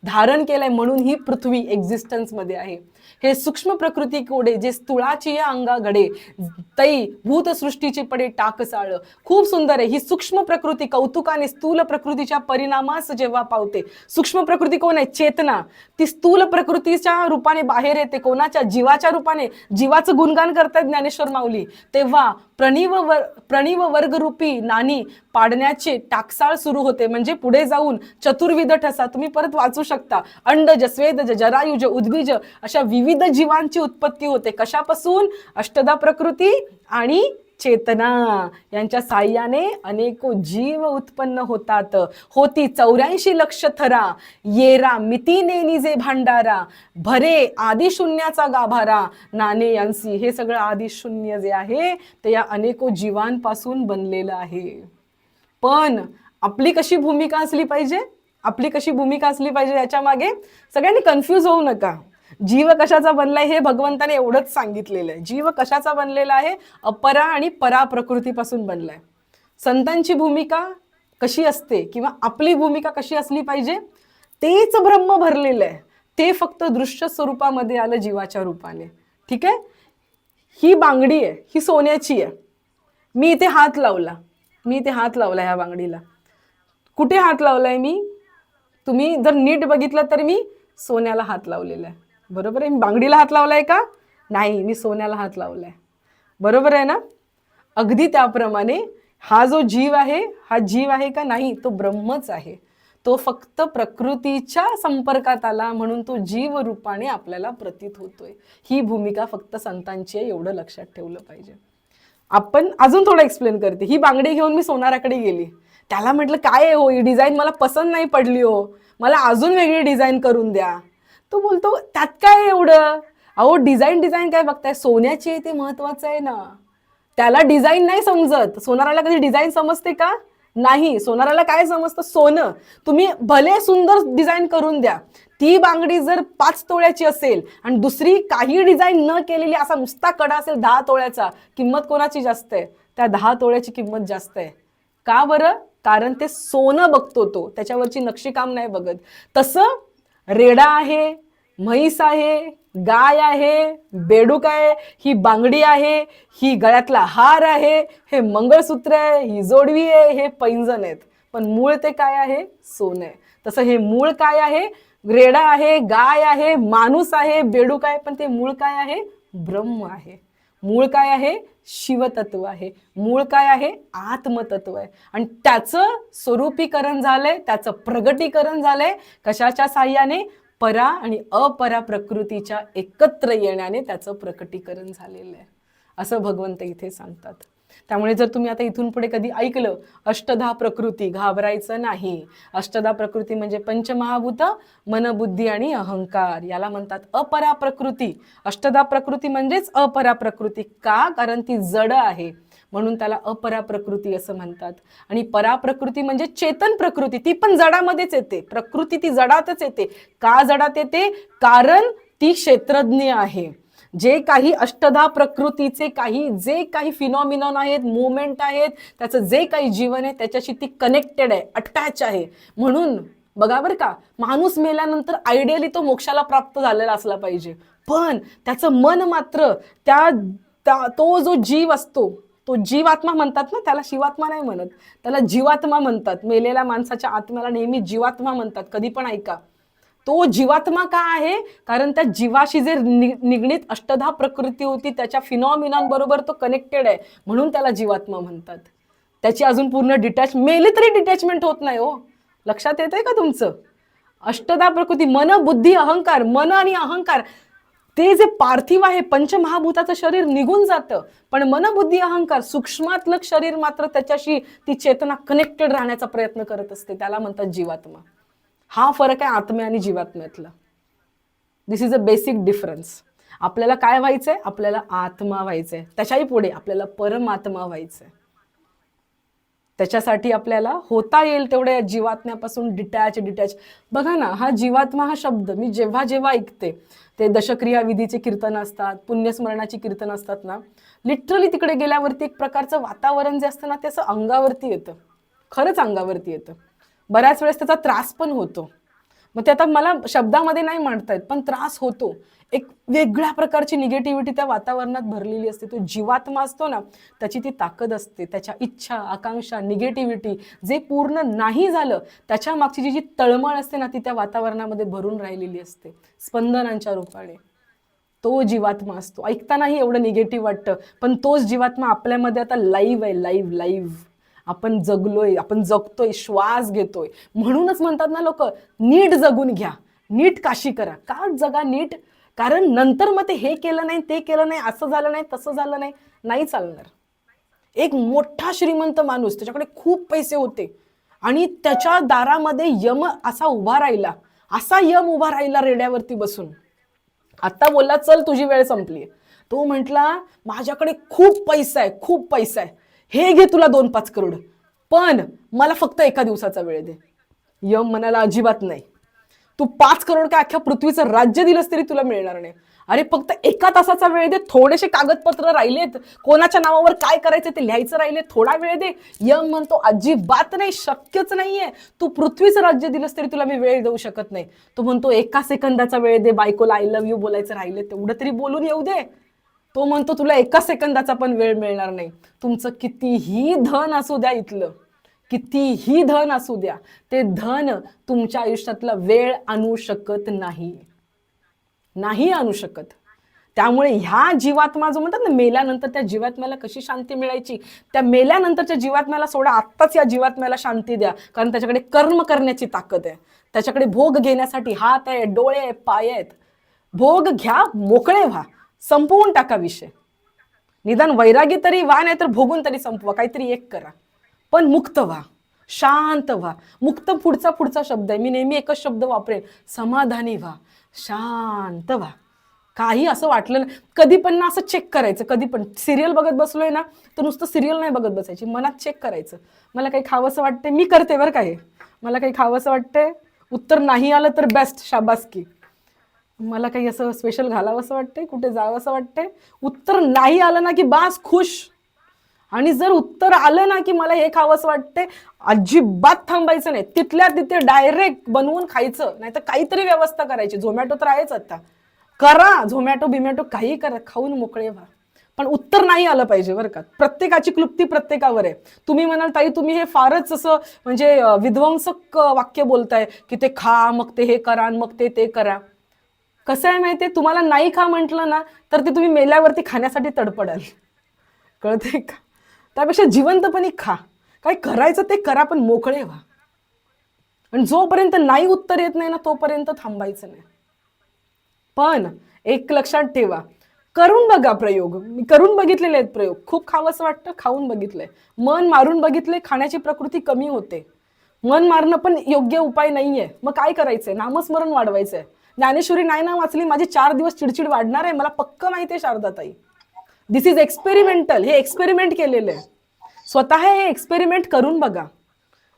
धारण केलंय, म्हणून ही पृथ्वी एक्झिस्टन्समध्ये आहे. हे सूक्ष्म प्रकृती कोडे, जे स्थूळाची अंगा घडे, तै भूतसृष्टीची पडे टाकसाळ. खूप सुंदर आहे ही सूक्ष्म प्रकृती. कौतुकाने स्थूल प्रकृतीच्या परिणामास जेव्हा पावते, सूक्ष्म प्रकृती कोण आहे? चेतना. ती स्थूल प्रकृतीच्या रूपाने बाहेर येते. कोणाच्या? जीवाच्या रूपाने. जीवाचं गुणगान करतात ज्ञानेश्वर माऊली. तेव्हा प्रणीव वर्गरूपी नानी पाडण्याचे टाकसाळ सुरू होते. म्हणजे पुढे जाऊन चतुर्विध ठसा, तुम्ही परत वाचू शकता, अंडज, स्वेदज, जरायुज, उद्भिज, अशा विविध जीवांची उत्पत्ती होते. कशापासून? अष्टधा प्रकृती आणि चेतना यांच्या साह्याने अनेको जीव उत्पन्न होतात. होती 84 लक्ष थरा, येरा मिती नेनी जे भांडारा, भरे आदिशून्याचा गाभारा, नाणे यांसी. हे सगळं आदिशून्य जे आहे ते या अनेको जीवांपासून बनलेलं आहे. पण आपली कशी भूमिका असली पाहिजे, आपली कशी भूमिका असली पाहिजे याच्या मागे सगळ्यांनी कन्फ्यूज होऊ नका. जीव कशाचा बनलाय हे भगवंताने एवढंच सांगितलेलं आहे. जीव कशाचा बनलेला आहे, अपरा आणि परा प्रकृतीपासून बनलाय. संतांची भूमिका कशी असते किंवा आपली भूमिका कशी असली पाहिजे तेच ब्रह्म भरलेलं आहे. ते फक्त दृश्य स्वरूपामध्ये आलं जीवाच्या रूपाने. ठीक आहे, ही बांगडी आहे, ही सोन्याची आहे. मी इथे हात लावला, मी इथे हात लावला ह्या बांगडीला. कुठे हात लावलाय मी, तुम्ही जर नीट बघितलं तर मी सोन्याला हात लावलेला आहे. बरोबर आहे, मी बांगडीला हात लावलाय का, नाही, मी सोन्याला हात लावलाय. बरोबर आहे ना. अगदी त्याप्रमाणे हा जो जीव आहे, हा जीव आहे का, नाही, तो ब्रह्मच आहे. तो फक्त प्रकृतीच्या संपर्कात आला म्हणून तो जीव रूपाने आपल्याला प्रतीत होतोय. ही भूमिका फक्त संतांची आहे, एवढं लक्षात ठेवलं पाहिजे. आपण अजून थोडं एक्सप्लेन करते. ही बांगडी घेऊन मी सोनाराकडे गेली, त्याला म्हटलं काय हो ही डिझाईन मला पसंत नाही पडली हो, मला अजून वेगळी डिझाईन करून द्या. तो बोलतो त्यात काय एवढं, अहो डिझाईन काय बघताय, सोन्याची आहे ते महत्वाचं आहे ना. त्याला डिझाईन नाही समजत. सोनाराला कधी डिझाईन समजते का, नाही. सोनाराला काय समजतं, सोनं. तुम्ही भले सुंदर डिझाईन करून द्या, ती बांगडी जर 5 तोळ्याची असेल आणि दुसरी काही डिझाईन न केलेली असा नुसता कडा असेल 10 तोळ्याचा, किंमत कोणाची जास्त आहे, त्या 10 तोळ्याची किंमत जास्त आहे. का बरं, कारण ते सोनं बघतो, तो त्याच्यावरची नक्षीकाम नाही बघत. तसं रेडा आहे, म्हैस आहे, गाय आहे, बेडूक आहे, ही बांगडी आहे, ही गळ्यातला हार आहे, हे मंगळसूत्र आहे, ही जोडवी आहे, हे पैंजण आहेत. पण मूळ ते काय आहे, सोनं आहे. तसं हे मूळ काय आहे, रेडा आहे, गाय आहे, माणूस आहे, बेडूक आहे, पण ते मूळ काय आहे, ब्रह्म आहे. मूळ काय आहे, शिवतत्व आहे. मूळ काय आहे, आत्मतत्व आहे. आणि त्याचं स्वरूपीकरण झालंय, त्याचं प्रगटीकरण झालंय कशाच्या साह्याने, परा आणि अपरा प्रकृतीच्या एकत्र येण्याने त्याचं प्रकटीकरण झालेलं आहे, असं भगवंत इथे सांगतात. त्यामुळे जर तुम्ही आता इथून पुढे कधी ऐकलं अष्टधा प्रकृती, घाबरायचं नाही. अष्टधा प्रकृती म्हणजे पंचमहाभूत, मन, बुद्धी आणि अहंकार, याला म्हणतात अपरा प्रकृती. अष्टधा प्रकृती म्हणजेच अपरा प्रकृती. का, कारण ती जड आहे म्हणून त्याला अपरा प्रकृती असं म्हणतात. आणि परा प्रकृती म्हणजे चेतन प्रकृती, ती पण जडामध्येच येते. प्रकृती ती जडातच येते. का जडात येते, कारण ती क्षेत्रज्ञ आहे. जे काही अष्टधा प्रकृतीचे जे काही फिनॉमिनॉन आहेत, मुवमेंट आहेत, त्याचं जे काही जीवन आहे त्याच्याशी ती कनेक्टेड आहे, अटॅच आहे. म्हणून बघा बरं का, माणूस मेल्यानंतर आयडियली तो मोक्षाला प्राप्त झालेला असला पाहिजे, पण त्याचं मन मात्र तो जो जीव असतो, तो जीवात्मा म्हणतात ना, त्याला शिवात्मा नाही म्हणत, त्याला जीवात्मा म्हणतात. मेलेल्या माणसाच्या आत्म्याला नेहमी जीवात्मा म्हणतात. कधी पण ऐका, तो जीवात्मा का आहे, कारण त्या जीवाशी जे निगडीत अष्टधा प्रकृती होती त्याच्या फिनॉमिनॉन बरोबर तो कनेक्टेड आहे, म्हणून त्याला जीवात्मा म्हणतात. त्याची अजून पूर्ण मेले तरी डिटॅचमेंट होत नाही हो. लक्षात येतंय का तुमचं. अष्टधा प्रकृती, मन, बुद्धी, अहंकार. मन आणि अहंकार ते जे पार्थिव आहे, पंचमहाभूताचं शरीर निघून जातं, पण मन, बुद्धी, अहंकार सूक्ष्मातलं शरीर मात्र त्याच्याशी ती चेतना कनेक्टेड राहण्याचा प्रयत्न करत असते, त्याला म्हणतात जीवात्मा. हा फरक आहे आत्म्या आणि जीवात्म्यातला. दिस इज अ बेसिक डिफरन्स. आपल्याला काय व्हायचंय, आपल्याला आत्मा व्हायचंय. त्याच्याही पुढे आपल्याला परमात्मा व्हायचंय. त्याच्यासाठी आपल्याला होता येईल तेवढ्या जीवात्म्यापासून डिटॅच. बघा ना, हा जीवात्मा हा शब्द मी जेव्हा जेव्हा ऐकते, ते दशक्रिया विधीचे कीर्तन असतात, पुण्यस्मरणाची कीर्तन असतात ना, लिटरली तिकडे गेल्यावरती एक प्रकारचं वातावरण जे असतं ना, ते असं अंगावरती येतं. खरंच अंगावरती येतं. बऱ्याच वेळेस त्याचा त्रास पण होतो. मग ते आता मला शब्दामध्ये नाही मांडता येत, पण त्रास होतो. एक वेगळ्या प्रकारची निगेटिव्हिटी त्या वातावरणात भरलेली असते. तो जीवात्मा असतो ना, त्याची ती ताकद असते. त्याच्या इच्छा, आकांक्षा, निगेटिव्हिटी जे पूर्ण नाही झालं त्याच्या मागची जी तळमळ असते ना, ती त्या वातावरणामध्ये भरून राहिलेली असते स्पंदनांच्या रूपाने. तो जीवात्मा असतो. ऐकतानाही एवढं निगेटिव्ह वाटतं, पण तोच जीवात्मा आपल्यामध्ये आता लाईव्ह आहे. लाईव्ह आपण जगलोय, आपण जगतोय, श्वास घेतोय. म्हणूनच म्हणतात ना लोक, नीट जगून घ्या, नीट काशी करा. का जगा नीट, कारण नंतर मग ते हे केलं नाही, ते केलं नाही, असं झालं नाही, तसं झालं नाही, नाही चालणार. एक मोठा श्रीमंत माणूस, त्याच्याकडे खूप पैसे होते आणि त्याच्या दारामध्ये यम असा उभा राहिला, असा यम उभा राहिला रेड्यावरती बसून. आता बोलला चल तुझी वेळ संपली. तो म्हटला माझ्याकडे खूप पैसा आहे, खूप पैसा आहे, हे घे तुला 2-5 करोड, पण मला फक्त एका दिवसाचा वेळ दे. यम म्हणाला अजिबात नाही, तू 5 करोड का अख्ख्या पृथ्वीचं राज्य दिलंस तरी तुला मिळणार नाही. अरे फक्त एका तासाचा वेळ दे, थोडेसे कागदपत्र राहिलेत, कोणाच्या नावावर काय करायचं ते लिहायचं राहिले, थोडा वेळ दे. यम म्हणतो अजिबात नाही, शक्यच नाहीये, तू पृथ्वीचं राज्य दिलंस तरी तुला मी वेळ देऊ शकत नाही. तो म्हणतो एका सेकंदाचा वेळ दे, बायकोला आय लव्ह यू बोलायचं राहिले तेवढं तरी बोलून येऊ दे. तो म्हणतो तुला एका सेकंदाचा पण वेळ मिळणार नाही. तुमचं कितीही धन असू द्या, इथलं कितीही धन असू द्या, ते धन तुमच्या आयुष्यातला वेळ आणू शकत नाही, नाही आणू शकत. त्यामुळे ह्या जीवात्मा जो म्हणतात ना, मेल्यानंतर त्या जीवात्म्याला कशी शांती मिळायची, त्या मेल्यानंतरच्या जीवात्म्याला सोडा, आत्ताच या जीवात्म्याला शांती द्या. कारण त्याच्याकडे कर्म करण्याची ताकद आहे, त्याच्याकडे भोग घेण्यासाठी हात आहे, डोळे आहे, पाय आहेत. भोग घ्या, मोकळे व्हा, संपवून टाका विषय. निदान वैरागी तरी व्हा, नाही तर भोगून तरी संपवा, काहीतरी एक करा, पण मुक्त व्हा, शांत व्हा. मुक्त पुढचा शब्द आहे, मी नेहमी एकच शब्द वापरेन, समाधानी व्हा, शांत व्हा. काही असं वाटलं ना, कधी पण ना असं चेक करायचं, कधी पण सिरियल बघत बसलोय ना तर नुसतं सिरियल नाही बघत बसायची, मनात चेक करायचं, मला काही खावंसं वाटते, मी करते बरं काय, मला काही खावंसं वाटते, उत्तर नाही आलं तर बेस्ट, शाबासकी. मला काही असं स्पेशल घालावंसं वाटते, कुठे जावंसं वाटते, उत्तर नाही आलं ना की बास खुश. आणि जर उत्तर आलं ना की मला हे खावंसं वाटते, अजिबात थांबायचं नाही, तिथल्या तिथे डायरेक्ट बनवून खायचं, नाही तर काहीतरी व्यवस्था करायची. झोमॅटो तर आहेच आता, करा झोमॅटो बिमॅटो काही करा, खाऊन मोकळे व्हा. पण उत्तर नाही आलं पाहिजे बरं का. प्रत्येकाची क्लुप्ती प्रत्येकावर आहे. तुम्ही म्हणाल ताई तुम्ही हे फारच असं म्हणजे विध्वंसक वाक्य बोलताय की ते खा मग ते हे करा मग ते करा. कसं आहे माहितीये, तुम्हाला नाही खा म्हटलं ना तर ते तुम्ही मेल्यावरती खाण्यासाठी तडपडाल, कळते का. त्यापेक्षा जिवंतपणी खा, काय करायचं ते करा, पण मोकळे व्हा. आणि जोपर्यंत नाही उत्तर येत नाही ना तोपर्यंत थांबायचं नाही. पण एक लक्षात ठेवा, करून बघा प्रयोग, मी करून बघितलेले आहेत प्रयोग. खूप खावंसं वाटतं, खाऊन बघितलंय, मन मारून बघितलंय, खाण्याची प्रकृती कमी होते. मन मारणं पण योग्य उपाय नाहीये, मग काय करायचंय, नामस्मरण वाढवायचंय. ज्ञानेश्वरी नाही ना वाचली, माझी 4 दिवस चिडचिड वाढणार आहे, मला पक्क माहिती आहे शारदाताई. दिस इज एक्सपेरिमेंटल, हे एक्सपेरिमेंट केलेलं आहे, स्वतः हे एक्सपेरिमेंट करून बघा.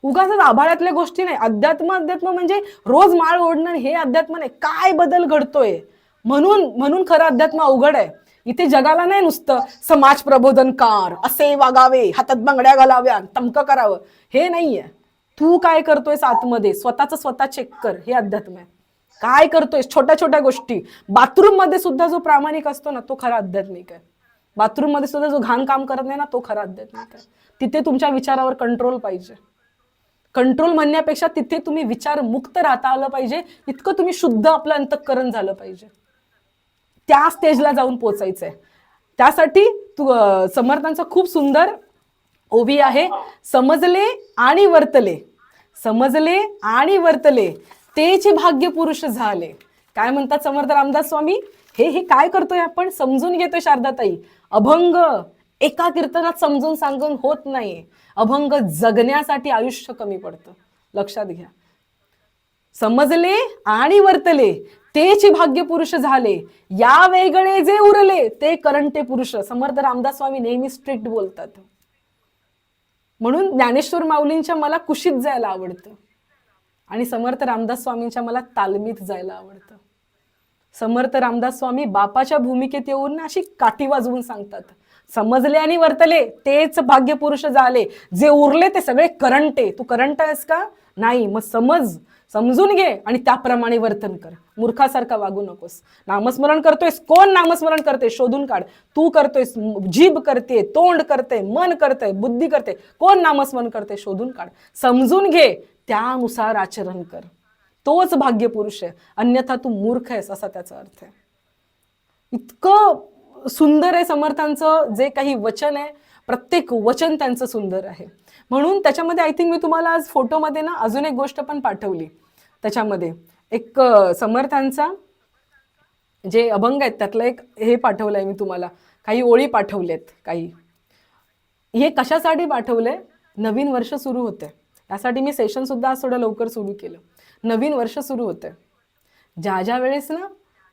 उगाच आभाळातल्या गोष्टी नाही. अध्यात्म म्हणजे रोज माळ ओढणं हे अध्यात्म नाही, काय बदल घडतोय म्हणून खरं अध्यात्म अवघड आहे. इथे जगाला नाही नुसतं समाज प्रबोधनकार असे वागावे, हातात बांगड्या घालाव्या, तमकं करावं, हे नाहीये. तू काय करतोयस आतमध्ये, स्वतः चेक कर, हे अध्यात्म आहे. काय करतोयस, छोट्या छोट्या गोष्टी. बाथरूम मध्ये सुद्धा जो प्रामाणिक असतो ना तो खरा आध्यात्मिक आहे. बाथरूम मध्ये सुद्धा जो घाण काम करत नाही ना तो खरा आध्यात्मिक आहे. तिथे तुमच्या विचारावर कंट्रोल पाहिजे. कंट्रोल म्हणण्यापेक्षा तिथे तुम्ही विचार मुक्त राहता आलं पाहिजे, इतकं तुम्ही शुद्ध आपलं अंतःकरण झालं पाहिजे. त्या स्टेजला जाऊन पोचायचंय. त्यासाठी समर्थांचा खूप सुंदर ओवी आहे, समजले आणि वर्तले, समजले आणि वर्तले तेच भाग्य पुरुष झाले. काय म्हणतात समर्थ रामदास स्वामी, हे काय करतोय आपण, समजून घेतोय शारदाताई. अभंग एका कीर्तनात समजून सांगून होत नाही, अभंग जगण्यासाठी आयुष्य कमी पडतं, लक्षात घ्या. समजले आणि वर्तले तेच भाग्य पुरुष झाले, या वेगळे जे उरले ते करंटे पुरुष. समर्थ रामदास स्वामी नेहमी स्ट्रिक्ट बोलतात. म्हणून ज्ञानेश्वर माऊलींच्या मला कुशीत जायला आवडतं आणि समर्थ रामदास स्वामींच्या मला तालमीत जायला आवडतं. समर्थ रामदास स्वामी बापाच्या भूमिकेत येऊन ना अशी काठी वाजवून सांगतात, समजले आणि वर्तले तेच भाग्य पुरुष झाले, जे उरले ते सगळे करंटे. तू करंट आहेस का नाही, मग समजून घे आणि त्याप्रमाणे वर्तन कर. मूर्खासारखा वागू नकोस. नामस्मरण करतोयस, कोण नामस्मरण करते शोधून काढ. तू करतोयस, जीभ करते, तोंड करते, मन करते, बुद्धी करते, कोण नामस्मरण करते शोधून काढ. समजून घे, त्यानुसार आचरण कर, तोच भाग्य पुरुष आहे. अन्यथा तू मूर्ख आहेस असा त्याचा अर्थ आहे. इतकं सुंदर आहे समर्थांचं जे काही वचन आहे, प्रत्येक वचन त्यांचं सुंदर आहे. म्हणून त्याच्यामध्ये आय थिंक मी तुम्हाला आज फोटोमध्ये ना अजून एक गोष्ट पण पाठवली. त्याच्यामध्ये एक समर्थांचा जे अभंग आहेत त्यातलं एक हे पाठवलंय मी तुम्हाला, काही ओळी पाठवल्यात काही. हे कशासाठी पाठवलंय? नवीन वर्ष सुरू होते, यासाठी मी सेशन सुद्धा आज थोडं लवकर सुरू केलं. नवीन वर्ष सुरू होते, ज्या वेळेस ना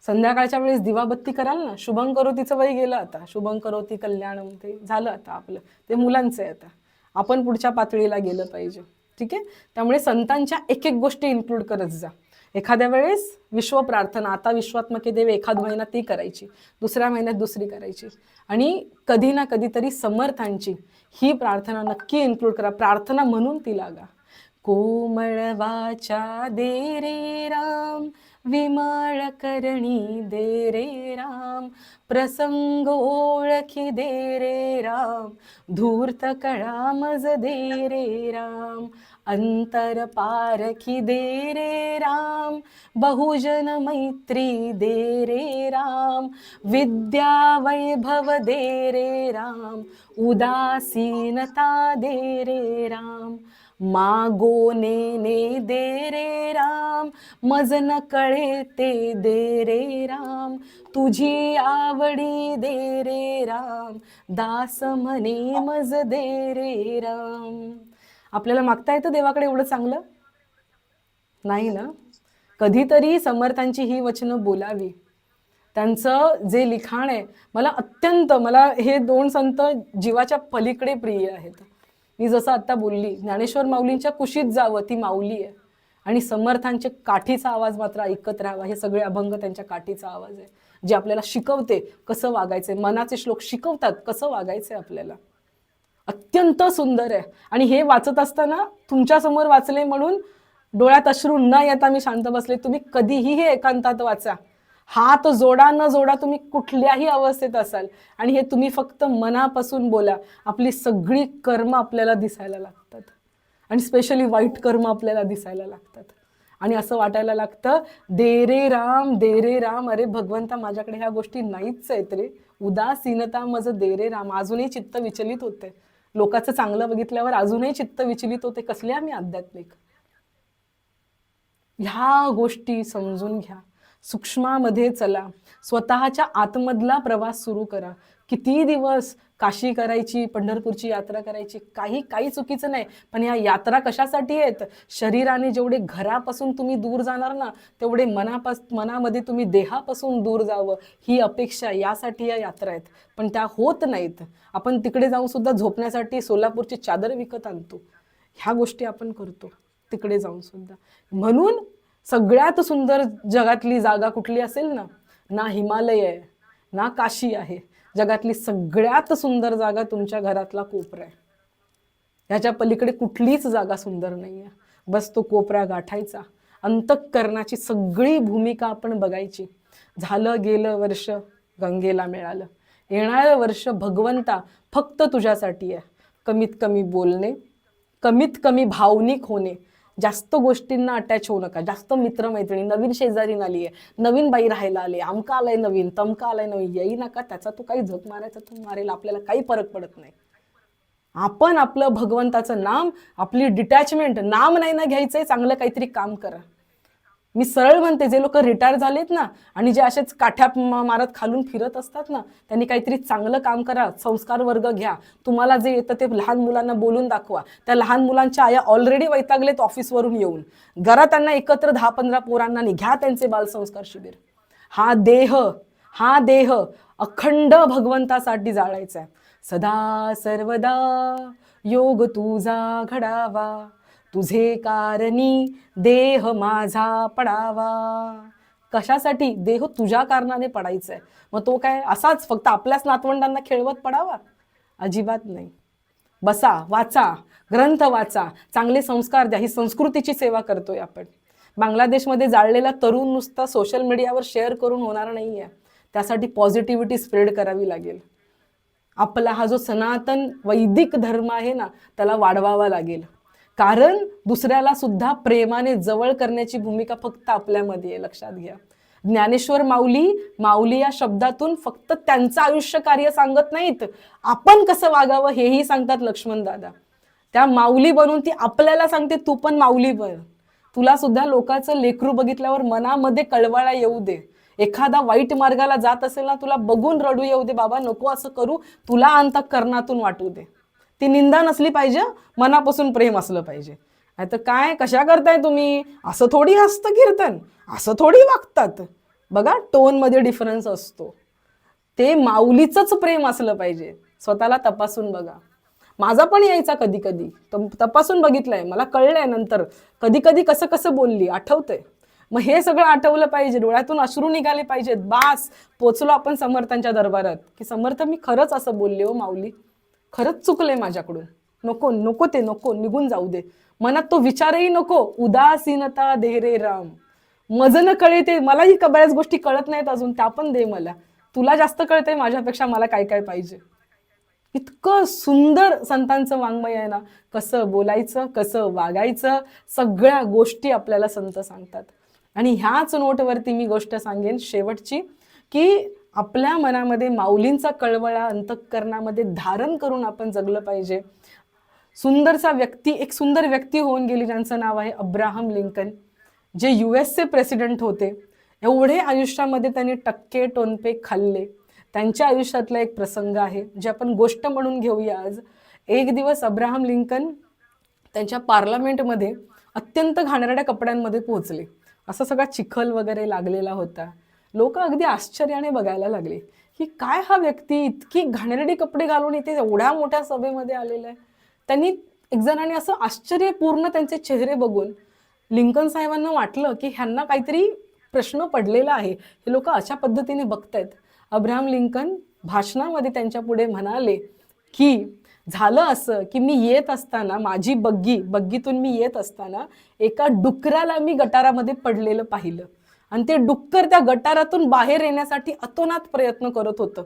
संध्याकाळच्या वेळेस दिवाबत्ती कराल ना, शुभं करोतीचं वय गेलं आता, शुभं करोती कल्याणम ते झालं आता आपलं, ते मुलांचं आहे. आता आपण पुढच्या पातळीला गेलं पाहिजे. ठीक आहे, त्यामुळे संतांच्या एक एक गोष्टी इन्क्लूड करत जा. एखाद्या वेळेस विश्व प्रार्थना, आता विश्वात्मके देव एखाद महिना ती करायची, दुसऱ्या महिन्यात दुसरी करायची, आणि कधी ना कधीतरी समर्थांची ही प्रार्थना नक्की इन्क्लूड करा. प्रार्थना म्हणून ती लागा. कोमळ वाचा दे रे राम, विमळ करणी दे रे राम, प्रसंग ओळखी दे रे राम, धूर्त कळा मज दे रे राम, अंतर पारखी दे रे राम, बहुजन मैत्री दे रे राम, विद्या वैभव दे रे राम, उदासीनता दे रे राम, मागो नेने दे रे राम, मज न कळे ते दे रे राम, तुझी आवडी दे रे राम, दास म्हणे मज दे रे राम. आपल्याला मागता येतं देवाकडे एवढं चांगलं? नाही ना. कधीतरी समर्थांची ही वचनं बोलावी. त्यांचं जे लिखाण आहे, मला हे दोन संत जीवाच्या पलीकडे प्रिय आहेत. मी जसं आता बोलली, ज्ञानेश्वर माऊलींच्या कुशीत जावं, ती माऊली आहे, आणि समर्थांचे काठीचा आवाज मात्र ऐकत राहावा. हे सगळे अभंग त्यांच्या काठीचा आवाज आहे, जे आपल्याला शिकवते कसं वागायचंय. मनाचे श्लोक शिकवतात कसं वागायचंय आपल्याला. अत्यंत सुंदर आहे. आणि हे वाचत असताना तुमच्यासमोर वाचले म्हणून डोळ्यात अश्रू न येता मी शांत बसले. तुम्ही कधीही हे एकांतात वाचा, हात जोडा न जोडा, तुम्ही कुठल्याही अवस्थेत असाल, आणि हे तुम्ही फक्त मनापासून बोला. आपली सगळी कर्म आपल्याला दिसायला लागतात, आणि स्पेशली वाईट कर्म आपल्याला दिसायला लागतात, आणि असं वाटायला लागतं दे रे राम, दे रे राम. अरे भगवंता, माझ्याकडे ह्या गोष्टी नाहीच आहेत रे. उदासीनता मज दे रे राम. अजूनही चित्त विचलित होते, लोकांचं चांगलं बघितल्यावर अजूनही चित्त विचलित होते. कसले आम्ही आध्यात्मिक. ह्या गोष्टी समजून घ्या, सूक्ष्मामध्ये चला, स्वतःच्या आतमधला प्रवास सुरू करा. किती दिवस काशी करायची, पंढरपूरची यात्रा करायची, काही चुकीचं नाही, पण या यात्रा कशासाठी आहेत? शरीराने जेवढे घरापासून तुम्ही दूर जाणार ना, तेवढे मनामध्ये तुम्ही देहापासून दूर जावं, ही अपेक्षा, यासाठी या यात्रा आहेत. पण त्या होत नाहीत. आपण तिकडे जाऊन सुद्धा झोपण्यासाठी सोलापूरची चादर विकत आणतो. ह्या गोष्टी आपण करतो तिकडे जाऊन सुद्धा. म्हणून सगळ्यात सुंदर जगातली जागा कुठली असेल ना, ना हिमालय आहे ना काशी आहे. जगातली सगळ्यात सुंदर जागा तुमच्या घरातला कोपरा आहे. ह्याच्या पलीकडे कुठलीच जागा सुंदर नाही आहे. बस तो कोपरा गाठायचा, अंतःकरणाची सगळी भूमिका आपण बघायची. झालं गेलं वर्ष गंगेला मिळालं, येणारं वर्ष भगवंता फक्त तुझ्यासाठी आहे. कमीत कमी बोलणे, कमीत कमी भावनिक होणे, जास्त गोष्टींना अटॅच होऊ नका. जास्त मित्रमैत्रिणी, नवीन शेजारी आली आहे, नवीन बाई राहायला आले, आमका आलाय नवीन, तमका आलाय नवीन, येई नका. त्याचा तो काही झक मारायचा तो मारेल, आपल्याला काही फरक पडत नाही. आपण आपलं भगवंताचं नाम, आपली डिटॅचमेंट, नाम नाही ना घ्यायचंय, चांगलं काहीतरी काम करा. मी सरळ म्हणते, जे लोक रिटायर झालेत ना आणि जे असेच काठ्या मारत खालून फिरत असतात ना, त्यांनी काहीतरी चांगलं काम करा. संस्कार वर्ग घ्या, तुम्हाला जे येतं ते लहान मुलांना बोलून दाखवा. त्या लहान मुलांच्या आया ऑलरेडी वैतागलेत ऑफिसवरून येऊन, घरात त्यांना एकत्र 10-15 पोरांना घ्या त्यांचे बालसंस्कार शिबिर. हा देह अखंड भगवंतासाठी जाळायचा आहे. सदा सर्वदा योग तुझा घडावा, तुझे कारणी देह माझा पडावा. कशासाठी? देह तुझ्या कारणाने पडायचा आहे. मग तो काय असाच फक्त आपल्याच नातवंडांना खेळवत पडावा? अजिबात नाही. बसा, वाचा, ग्रंथ वाचा, चांगले संस्कार द्या. ही संस्कृतीची सेवा करतोय आपण. बांगलादेशमध्ये जाळलेला तरुण नुसता सोशल मीडियावर शेअर करून होणार नाही आहे. त्यासाठी पॉझिटिव्हिटी स्प्रेड करावी लागेल. आपला हा जो सनातन वैदिक धर्म आहे ना, त्याला वाढवावा लागेल. कारण दुसऱ्याला सुद्धा प्रेमाने जवळ करण्याची भूमिका फक्त आपल्यामध्ये आहे, लक्षात घ्या. ज्ञानेश्वर माऊली या शब्दातून फक्त त्यांचं आयुष्य कार्य सांगत नाहीत, आपण कसं वागावं हेही सांगतात लक्ष्मण दादा. त्या माऊली बनून ती आपल्याला सांगते, तू पण माऊली बन. तुला सुद्धा लोकांचं लेकरू बघितल्यावर मनामध्ये कळवळा येऊ दे. एखादा वाईट मार्गाला जात असेल ना, तुला बघून रडू येऊ दे, बाबा नको असं करू, तुला अंतःकरणातून वाटू दे. ती निंदा नसली पाहिजे, मनापासून प्रेम असलं पाहिजे. नाही तर काय कशा करताय तुम्ही, असं थोडी असतं कीर्तन, असं थोडी वागतात. बघा टोनमध्ये डिफरन्स असतो. ते माऊलीचंच प्रेम असलं पाहिजे. स्वतःला तपासून बघा. माझा पण यायचा कधी कधी, तपासून बघितलंय, मला कळलंय नंतर कधी कधी कसं कसं बोलली, आठवतंय. मग हे सगळं आठवलं पाहिजे, डोळ्यातून अश्रू निघाले पाहिजेत. बास, पोचलो आपण समर्थांच्या दरबारात की समर्थ मी खरंच असं बोलले हो माऊली, खरंच चुकलंय माझ्याकडून, नको नको ते नको, निघून जाऊ दे. मनात तो विचारही नको, उदासीनता दे रे राम. मज न कळे ते, मलाही बऱ्याच गोष्टी कळत नाहीत अजून, त्या पण दे मला. तुला जास्त कळतंय माझ्यापेक्षा मला काय काय पाहिजे. इतकं सुंदर संतांचं वाङ्मय आहे ना, कसं बोलायचं कसं वागायचं सगळ्या गोष्टी आपल्याला संत सांगतात. आणि ह्याच नोटवरती मी गोष्ट सांगेन शेवटची, की आपल्या मनामध्ये माऊलींचा कळवळा अंतःकरणामध्ये धारण करून आपण जगलं पाहिजे. सुंदरसा व्यक्ती, एक सुंदर व्यक्ती होऊन गेली ज्यांचं नाव आहे अब्राहम लिंकन, जे US चे प्रेसिडेंट होते. एवढे आयुष्यामध्ये त्यांनी टक्के टोनपे खाल्ले. त्यांच्या आयुष्यातला एक प्रसंग आहे जे आपण गोष्ट म्हणून घेऊया आज. एक दिवस अब्राहम लिंकन त्यांच्या पार्लमेंटमध्ये अत्यंत घाणेरड्या कपड्यांमध्ये पोहोचले. असा सगळा चिखल वगैरे लागलेला होता. लोक अगदी आश्चर्याने बघायला लागले की काय हा व्यक्ती इतकी घाणेरडी कपडे घालून इथे एवढ्या मोठ्या सभेमध्ये आलेला आहे. त्यांनी एक जणांनी असं आश्चर्यपूर्ण त्यांचे चेहरे बघून लिंकन साहेबांना वाटलं की ह्यांना काहीतरी प्रश्न पडलेला आहे, हे लोक अशा पद्धतीने बघतायत. अब्राहम लिंकन भाषणामध्ये त्यांच्या पुढे म्हणाले की झालं असं की मी येत असताना, माझी बग्गीतून मी येत असताना एका डुकराला मी गटारामध्ये पडलेलं पाहिलं, आणि ते डुक्कर त्या गटारातून बाहेर येण्यासाठी अतोनात प्रयत्न करत होतं.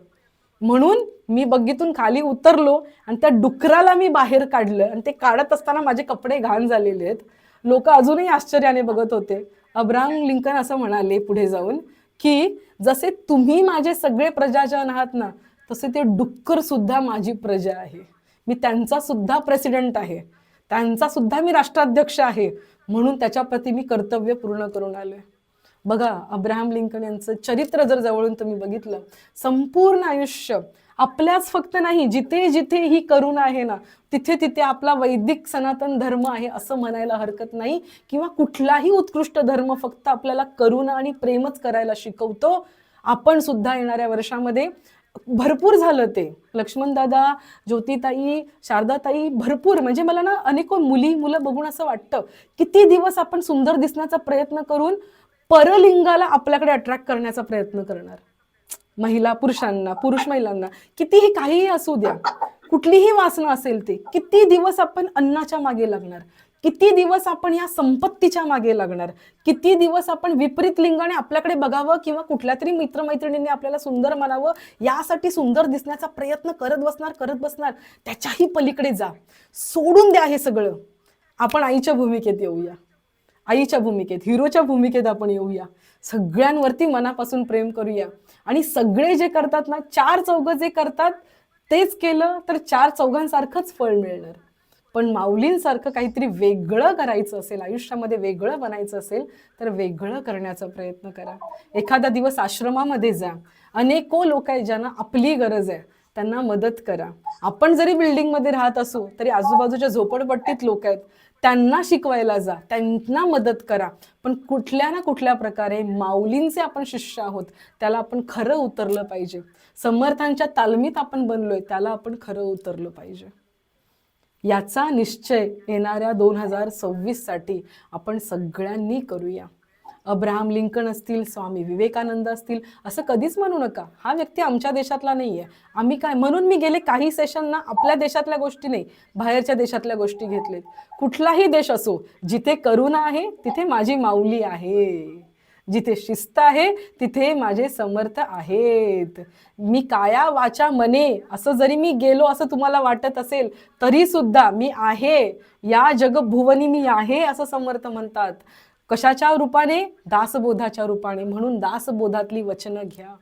म्हणून मी बग्गीतून खाली उतरलो आणि त्या डुकराला मी बाहेर काढलं, आणि ते काढत असताना माझे कपडे घाण झालेले आहेत. लोक अजूनही आश्चर्याने बघत होते. अब्राहम लिंकन असं म्हणाले पुढे जाऊन की जसे तुम्ही माझे सगळे प्रजाजन आहात ना, तसे ते डुक्कर सुद्धा माझी प्रजा आहे. मी त्यांचा सुद्धा प्रेसिडेंट आहे, त्यांचा सुद्धा मी राष्ट्राध्यक्ष आहे, म्हणून त्याच्याप्रती मी कर्तव्य पूर्ण करून आलोय. बघा अब्राहम लिंकन यांचं चरित्र जर जवळून तुम्ही बघितलं, संपूर्ण आयुष्य आपल्याच फक्त नाही, जिथे जिथे ही करुणा आहे ना, तिथे तिथे आपला वैदिक सनातन धर्म आहे असं म्हणायला हरकत नाही. किंवा कुठलाही उत्कृष्ट धर्म फक्त आपल्याला करुणा आणि प्रेमच करायला शिकवतो. आपण सुद्धा येणाऱ्या वर्षामध्ये भरपूर झालं ते, लक्ष्मण दादा, ज्योतिताई, शारदाताई, भरपूर, म्हणजे मला ना अनेक मुलं बघून असं वाटतं किती दिवस आपण सुंदर दिसण्याचा प्रयत्न करून परलिंगाला आपल्याकडे अट्रॅक्ट करण्याचा प्रयत्न करणार. महिला पुरुषांना, पुरुष महिलांना, कितीही काहीही असू द्या, कुठलीही वासना असेल ते, किती दिवस आपण अन्नाच्या मागे लागणार, किती दिवस आपण या संपत्तीच्या मागे लागणार, किती दिवस आपण विपरीत लिंगाने आपल्याकडे बघावं किंवा कुठल्या तरी मित्रमैत्रिणींनी आपल्याला सुंदर म्हणावं यासाठी सुंदर दिसण्याचा प्रयत्न करत बसणार. त्याच्याही पलीकडे जा, सोडून द्या हे सगळं. आपण आईच्या भूमिकेत येऊया, आईच्या भूमिकेत, हिरोच्या भूमिकेत आपण येऊया. सगळ्यांवरती मनापासून प्रेम करूया. आणि सगळे जे करतात ना, चार चौघ जे करतात तेच केलं तर चार चौघांसारखंच फळ मिळणार. पण माऊलींसारखं काहीतरी वेगळं करायचं असेल, आयुष्यामध्ये वेगळं बनायचं असेल तर वेगळं करण्याचा प्रयत्न करा. एखादा दिवस आश्रमामध्ये जा, अनेको लोक आहेत ज्यांना आपली गरज आहे, त्यांना मदत करा. आपण जरी बिल्डिंगमध्ये राहत असू तरी आजूबाजूच्या झोपडपट्टीत लोक आहेत, त्यांना शिकवायला जा, त्यांना मदत करा. पण कुठल्या ना कुठल्या प्रकारे माऊलींचे आपण शिष्य आहोत, त्याला आपण खरं उतरलं पाहिजे. समर्थांच्या तालमीत आपण बनलोय, त्याला आपण खरं उतरलं पाहिजे. याचा निश्चय येणाऱ्या 2026 साठी आपण सगळ्यांनी करूया. अब्राहम लिंकन असतील, स्वामी विवेकानंद असतील, असं कधीच म्हणू नका हा व्यक्ती आमच्या देशातला नाहीये, आम्ही काय, म्हणून मी गेले काही सेशनना आपल्या देशातल्या गोष्टी नाही, बाहेरच्या देशातल्या गोष्टी घेतलेत. कुठलाही देश असो, जिथे करुणा आहे तिथे माझी माऊली आहे, जिथे शिस्त आहे तिथे माझे समर्थ आहेत. मी काया वाचा मने असं जरी मी गेलो असं तुम्हाला वाटत असेल तरी सुद्धा मी आहे, या जगभुवनी मी आहे असं समर्थ म्हणतात. कशाच्या रूपाने? दासबोधाच्या रूपाने. म्हणून दासबोधातली वचनं घ्या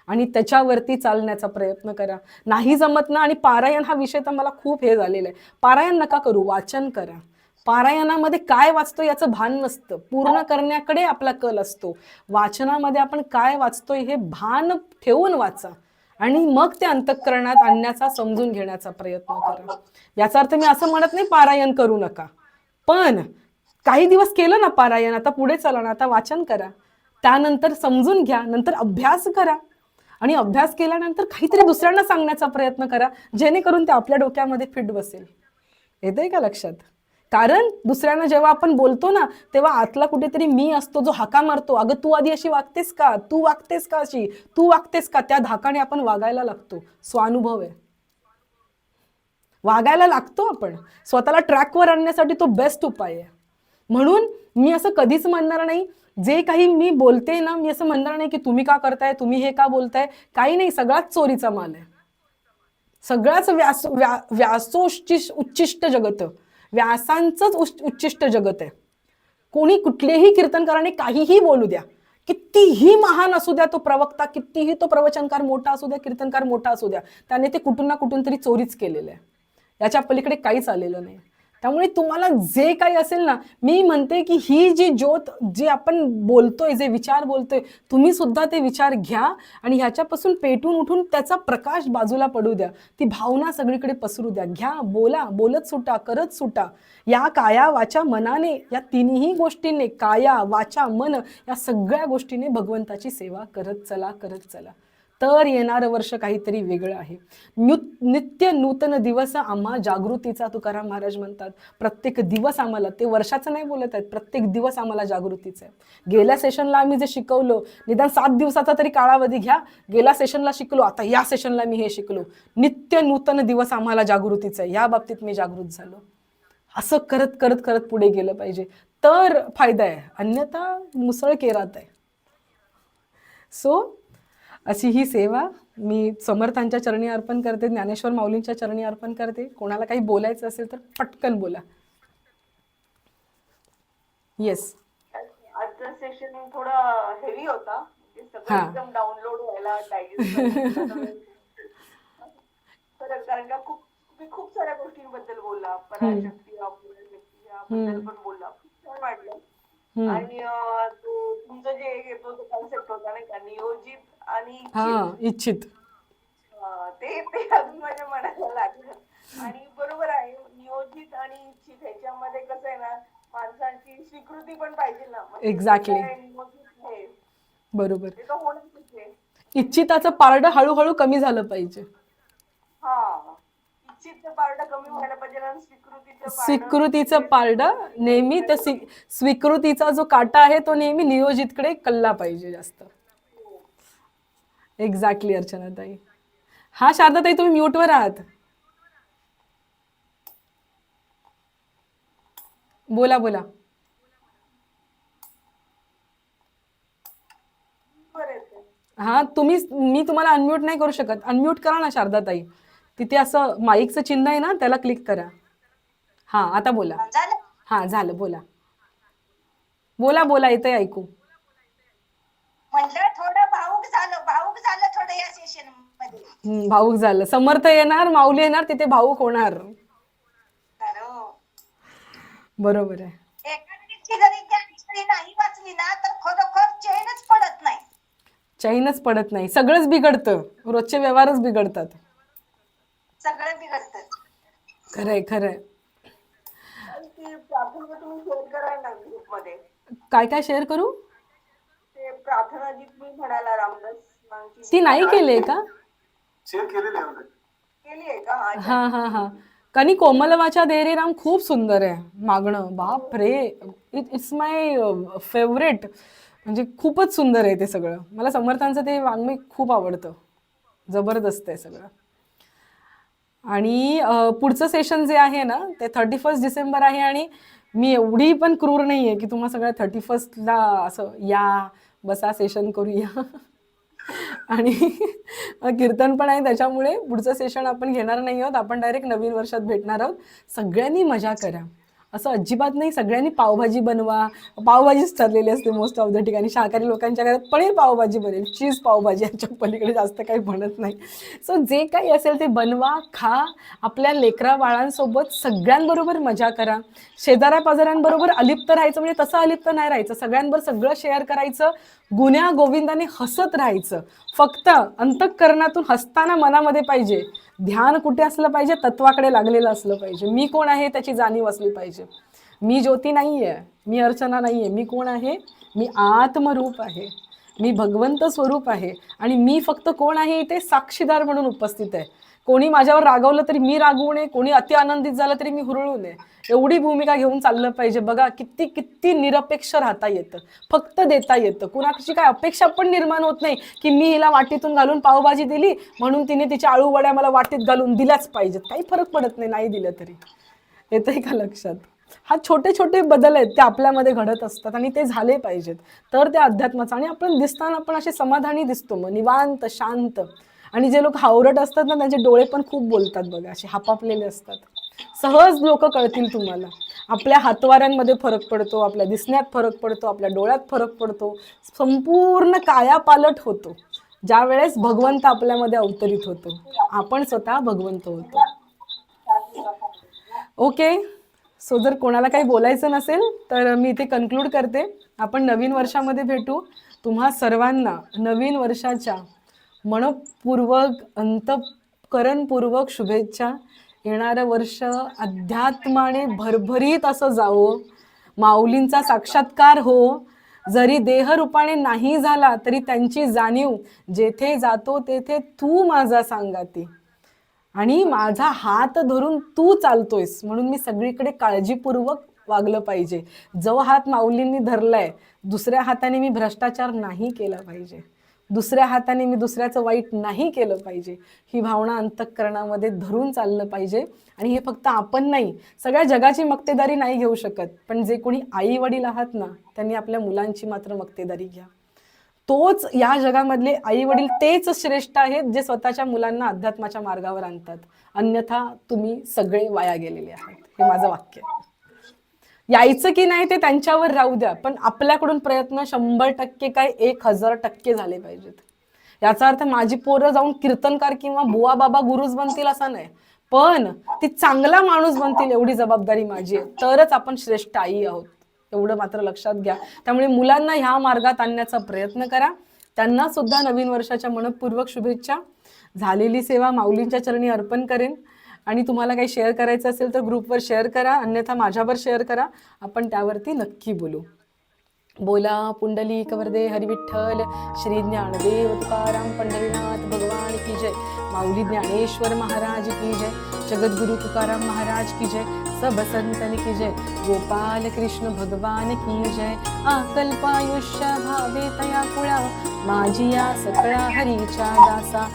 आणि त्याच्यावरती चालण्याचा प्रयत्न करा. नाही जमत ना, आणि पारायण हा विषय तर मला खूप हे झालेला आहे, पारायण नका करू, वाचन करा. पारायणामध्ये काय वाचतो याचं भान नसतं, पूर्ण करण्याकडे आपला कल असतो. वाचनामध्ये आपण काय वाचतोय हे भान ठेवून वाचा. आणि मग ते अंतःकरणात आणण्याचा, समजून घेण्याचा प्रयत्न करा. याचा अर्थ मी असं म्हणत नाही पारायण करू नका, पण काही दिवस केलं ना पारायण, आता पुढे चला ना, आता वाचन करा, त्यानंतर समजून घ्या, नंतर अभ्यास करा, आणि अभ्यास केल्यानंतर काहीतरी दुसऱ्यांना सांगण्याचा प्रयत्न करा, जेणेकरून ते आपल्या डोक्यामध्ये फिट बसेल. येतंय का लक्षात? कारण दुसऱ्यांना जेव्हा आपण बोलतो ना, तेव्हा आतला कुठेतरी मी असतो जो हाका मारतो, अगं तू आधी अशी वागतेस का, तू वागतेस का अशी, तू वागतेस का, त्या धाकाने आपण वागायला लागतो. स्वानुभव आहे, वागायला लागतो आपण. स्वतःला ट्रॅकवर आणण्यासाठी तो बेस्ट उपाय आहे. म्हणून मी असं कधीच म्हणणार नाही, जे काही मी बोलते ना, मी असं म्हणणार नाही की तुम्ही का करताय, तुम्ही हे का बोलताय, काही नाही, सगळाच चोरीचा माल आहे. सगळ्याच उच्चिष्ट जगत, व्यासांचंच उच्चिष्ट जगत आहे. कोणी कुठलेही कीर्तनकाराने काहीही बोलू द्या, कितीही महान असू द्या तो प्रवक्ता, कितीही तो प्रवचनकार मोठा असू द्या, कीर्तनकार मोठा असू द्या, त्याने ते कुठून ना कुठून तरी चोरीच केलेलं आहे. याच्या पलीकडे काहीच आलेलं नाही. त्यामुळे तुम्हाला जे काही असेल ना, मी म्हणते की ही जी ज्योत, जे आपण बोलतोय, जे विचार बोलतोय, तुम्ही सुद्धा ते विचार घ्या आणि ह्याच्यापासून पेटून उठून त्याचा प्रकाश बाजूला पडू द्या, ती भावना सगळीकडे पसरू द्या. घ्या, बोला, बोलत सुटा, करत सुटा. या काया वाचा मनाने, या तिन्ही गोष्टींनी, काया वाचा मन, या सगळ्या गोष्टीने भगवंताची सेवा करत चला, करत चला. तर येणारं वर्ष काहीतरी वेगळं आहे. नित्य नूतन दिवस आम्हा जागृतीचा, तुकाराम महाराज म्हणतात. प्रत्येक दिवस आम्हाला, ते वर्षाचं नाही बोलत आहेत, प्रत्येक दिवस आम्हाला जागृतीचा आहे. गेल्या सेशनला आम्ही जे शिकवलो, निदान 7 दिवसाचा तरी कालावधी घ्या, गेल्या सेशनला शिकलो, आता या सेशनला मी हे शिकलो. नित्य नूतन दिवस आम्हाला जागृतीचा आहे, या बाबतीत मी जागृत झालो. असं करत करत करत पुढे गेलं पाहिजे, तर फायदा आहे, अन्यथा मुसळ केरात आहे. सो अशी ही सेवा मी समर्थांच्या चरणी अर्पण करते, ज्ञानेश्वर माऊलींच्या चरणी अर्पण करते. कोणाला काही बोलायचं असेल तर पटकन बोला. येस, आजचं सेशन थोडा हेवी होता, सगळं एकदम डाउनलोड व्हायला, डायजेस्ट कारण का खूप साऱ्या गोष्टींबद्दल बोलला, पराशक्ती याबद्दल पण बोलला, खूप छान वाटलं. आणि तुमचं जे तो कॉन्सेप्ट होता नाही का, नियोजित आणि इच्छित, ते अजून माझ्या मनाला लागलं. आणि बरोबर आहे, नियोजित आणि इच्छित ह्याच्यामध्ये कसं आहे ना, माणसांची स्वीकृती पण पाहिजे ना. एक्झॅक्टली, बरोबर. ते तर होणारच आहे. इच्छिताचं पारडं हळूहळू कमी झालं पाहिजे. इच्छितचं पारडं कमी व्हायला पाहिजे आणि स्वीकृतीचं पारडं नेहमी, त्या स्वीकृतीचा जो काटा आहे तो नेहमी नियोजितकडे कल्ला पाहिजे जास्त. एक्झॅक्टली अर्चनाताई. हा शारदाताई, तुम्ही म्यूटवर आहात, बोला बोला. हा, मी तुम्हाला अनम्यूट नाही करू शकत, अनम्यूट करा ना शारदाताई. तिथे असं माईकचं चिन्ह आहे ना, त्याला क्लिक करा. हा, आता बोला. हा, झालं, बोला बोला बोला, येतंय ऐकू. म्हणलं थोडं भाऊक झालं थोडं या सेशन मध्ये. भाऊक झालं. समर्थ येणार, माऊली येणार, तिथे भाऊक होणार. बरोबर आहे. एखादी जरी त्या नाही वाचली ना, तर खरोखर चैनच पडत नाही. चैनच पडत नाही, सगळंच बिघडतं, रोजचे व्यवहारच बिघडतात, सगळं बिघडतं. खरंय खरंय. प्रार्थना तुम्ही शेअर करा ना ग्रुपमध्ये. काय काय शेअर करू? ते प्रार्थना जी तुम्ही म्हणाला रामदास, ती नाही केलीये का? शेअर केलेली केलीये का? हा हा हा. कनी कोमल वाचा दे रे राम खूप सुंदर आहे मागणं. बाप रे, इट्स माय फेवरेट. म्हणजे खूपच सुंदर आहे ते सगळं. मला समर्थांचं ते वाङ्मय खूप आवडतं, जबरदस्त आहे सगळं. आणि पुढचं सेशन जे आहे ना, ते 31 डिसेंबर आहे. आणि मी एवढी पण क्रूर नाही आहे की तुम्हाला सगळ्या 31ला असं या बसा सेशन करूया. आणि कीर्तन पण आहे, त्याच्यामुळे पुढचं सेशन आपण घेणार नाही आहोत. आपण डायरेक्ट नवीन वर्षात भेटणार आहोत. सगळ्यांनी मजा करा, असं अजिबात नाही. सगळ्यांनी पावभाजी बनवा, पावभाजीच ठरलेली असते मोस्ट ऑफ द ठिकाणी. शाकाहारी लोकांच्या घरात पनीर पावभाजी बनेल, चीज पावभाजी, याच्या पलीकडे जास्त काही बनत नाही. सो जे काही असेल ते बनवा, खा, आपल्या लेकरा बाळांसोबत सगळ्यांबरोबर मजा करा. शेजाऱ्या पाजाऱ्यांबरोबर अलिप्त राहायचं, म्हणजे तसं अलिप्त नाही राहायचं, सगळ्यांबरोबर सगळं शेअर करायचं, गुण्या गोविंदाने हसत राहायचं. फक्त अंतःकरणातून हसताना मनामध्ये पाहिजे. ध्यान कुठे असलं पाहिजे? तत्वाकडे लागलेलं असलं पाहिजे. मी कोण आहे त्याची जाणीव असली पाहिजे. मी ज्योती नाहीये, मी अर्चना नाहीये. मी कोण आहे? मी आत्मरूप आहे, मी भगवंत स्वरूप आहे. आणि मी फक्त कोण आहे? इथे साक्षीदार म्हणून उपस्थित आहे. कोणी माझ्यावर रागवलं तरी मी रागवू नये, कोणी अति आनंदित झालं तरी मी हुरळू नये. एवढी भूमिका घेऊन चाललं पाहिजे. बघा किती किती निरपेक्ष राहता येतं, फक्त देता येतं. कुणाची काय अपेक्षा पण निर्माण होत नाही की मी हिला वाटीतून घालून पावभाजी दिली म्हणून तिने तिच्या आळू वड्या मला वाटीत घालून दिल्याच पाहिजेत. काही फरक पडत नाही, नाही दिलं तरी. येतंय का लक्षात? हा छोटे छोटे बदल आहेत ते आपल्यामध्ये घडत असतात आणि ते झाले पाहिजेत. तर त्या अध्यात्माचं. आणि आपण दिसताना आपण असे समाधानी दिसतो, मग निवांत शांत. आणि जे लोक हावरट असतात ना त्यांचे डोळे पण खूप बोलतात बघा, असे हापापलेले असतात. सहज लोक कळतील तुम्हाला. आपल्या हातवाऱ्यांमध्ये फरक पडतो, आपल्या दिसण्यात फरक पडतो, आपल्या डोळ्यात फरक पडतो. संपूर्ण कायापालट होतो ज्या वेळेस भगवंत आपल्यामध्ये अवतरित होतो. आपण स्वतः भगवंत होतो. ओके. सो जर कोणाला काही बोलायचं नसेल तर मी इथे कन्क्लूड करते. आपण नवीन वर्षामध्ये भेटू. तुम्हा सर्वांना नवीन वर्षाच्या मनपूर्वक अंतःकरणपूर्वक शुभेच्छा. येणारं वर्ष अध्यात्माने भरभरीत असं जावो, माऊलींचा साक्षात्कार हो. जरी देहरूपाने नाही झाला तरी त्यांची जाणीव जेथे जातो तेथे तू माझा सांगाती आणि माझा हात धरून तू चालतोयस म्हणून मी सगळीकडे काळजीपूर्वक वागलं पाहिजे. जो हात माऊलींनी धरलाय, दुसऱ्या हाताने मी भ्रष्टाचार नाही केला पाहिजे, दुसऱ्या हाताने मी दुसऱ्याचं वाईट नाही केलं पाहिजे. ही भावना अंतःकरणामध्ये धरून चाललं पाहिजे. आणि हे फक्त आपण नाही, सगळ्या जगाची मक्तेदारी नाही घेऊ शकत, पण जे कोणी आई वडील आहात ना त्यांनी आपल्या मुलांची मात्र मक्तेदारी घ्या. तोच या जगामधले आई वडील तेच श्रेष्ठ आहेत जे स्वतःच्या मुलांना अध्यात्माच्या मार्गावर आणतात. अन्यथा तुम्ही सगळे वाया गेलेले आहात. हे माझं वाक्य आहे. यायचं की नाही ते त्यांच्यावर राहू द्या, पण आपल्याकडून प्रयत्न 100% काय 1000% झाले पाहिजेत. याचा अर्थ माझी पोरं जाऊन कीर्तनकार किंवा बुवा बाबा गुरुच बनतील असा नाही, पण ती चांगला माणूस बनतील एवढी जबाबदारी माझी आहे. तरच आपण श्रेष्ठ आई आहोत, एवढं मात्र लक्षात घ्या. त्यामुळे मुलांना ह्या मार्गात आणण्याचा प्रयत्न करा. त्यांना सुद्धा नवीन वर्षाच्या मनपूर्वक शुभेच्छा. झालेली सेवा माऊलींच्या चरणी अर्पण करेन. आणि तुम्हाला काही शेअर करायचं असेल तर ग्रुपवर शेअर करा, अन्यथा माझ्यावर शेअर करा. आपण त्यावरती नक्की बोलू. बोला पुंडलिक वरदे हरी विठ्ठल. श्री ज्ञानदेव तुकाराम पंढरीनाथ भगवान की जय. माऊली ज्ञानेश्वर महाराज की जय. जगद्गुरु तुकाराम महाराज की जय. सब संतन की जय. गोपाल कृष्ण भगवान की जय. अकल्पायुष्य भावे तया कुळा माझी या सकळा हरीच्या दासा.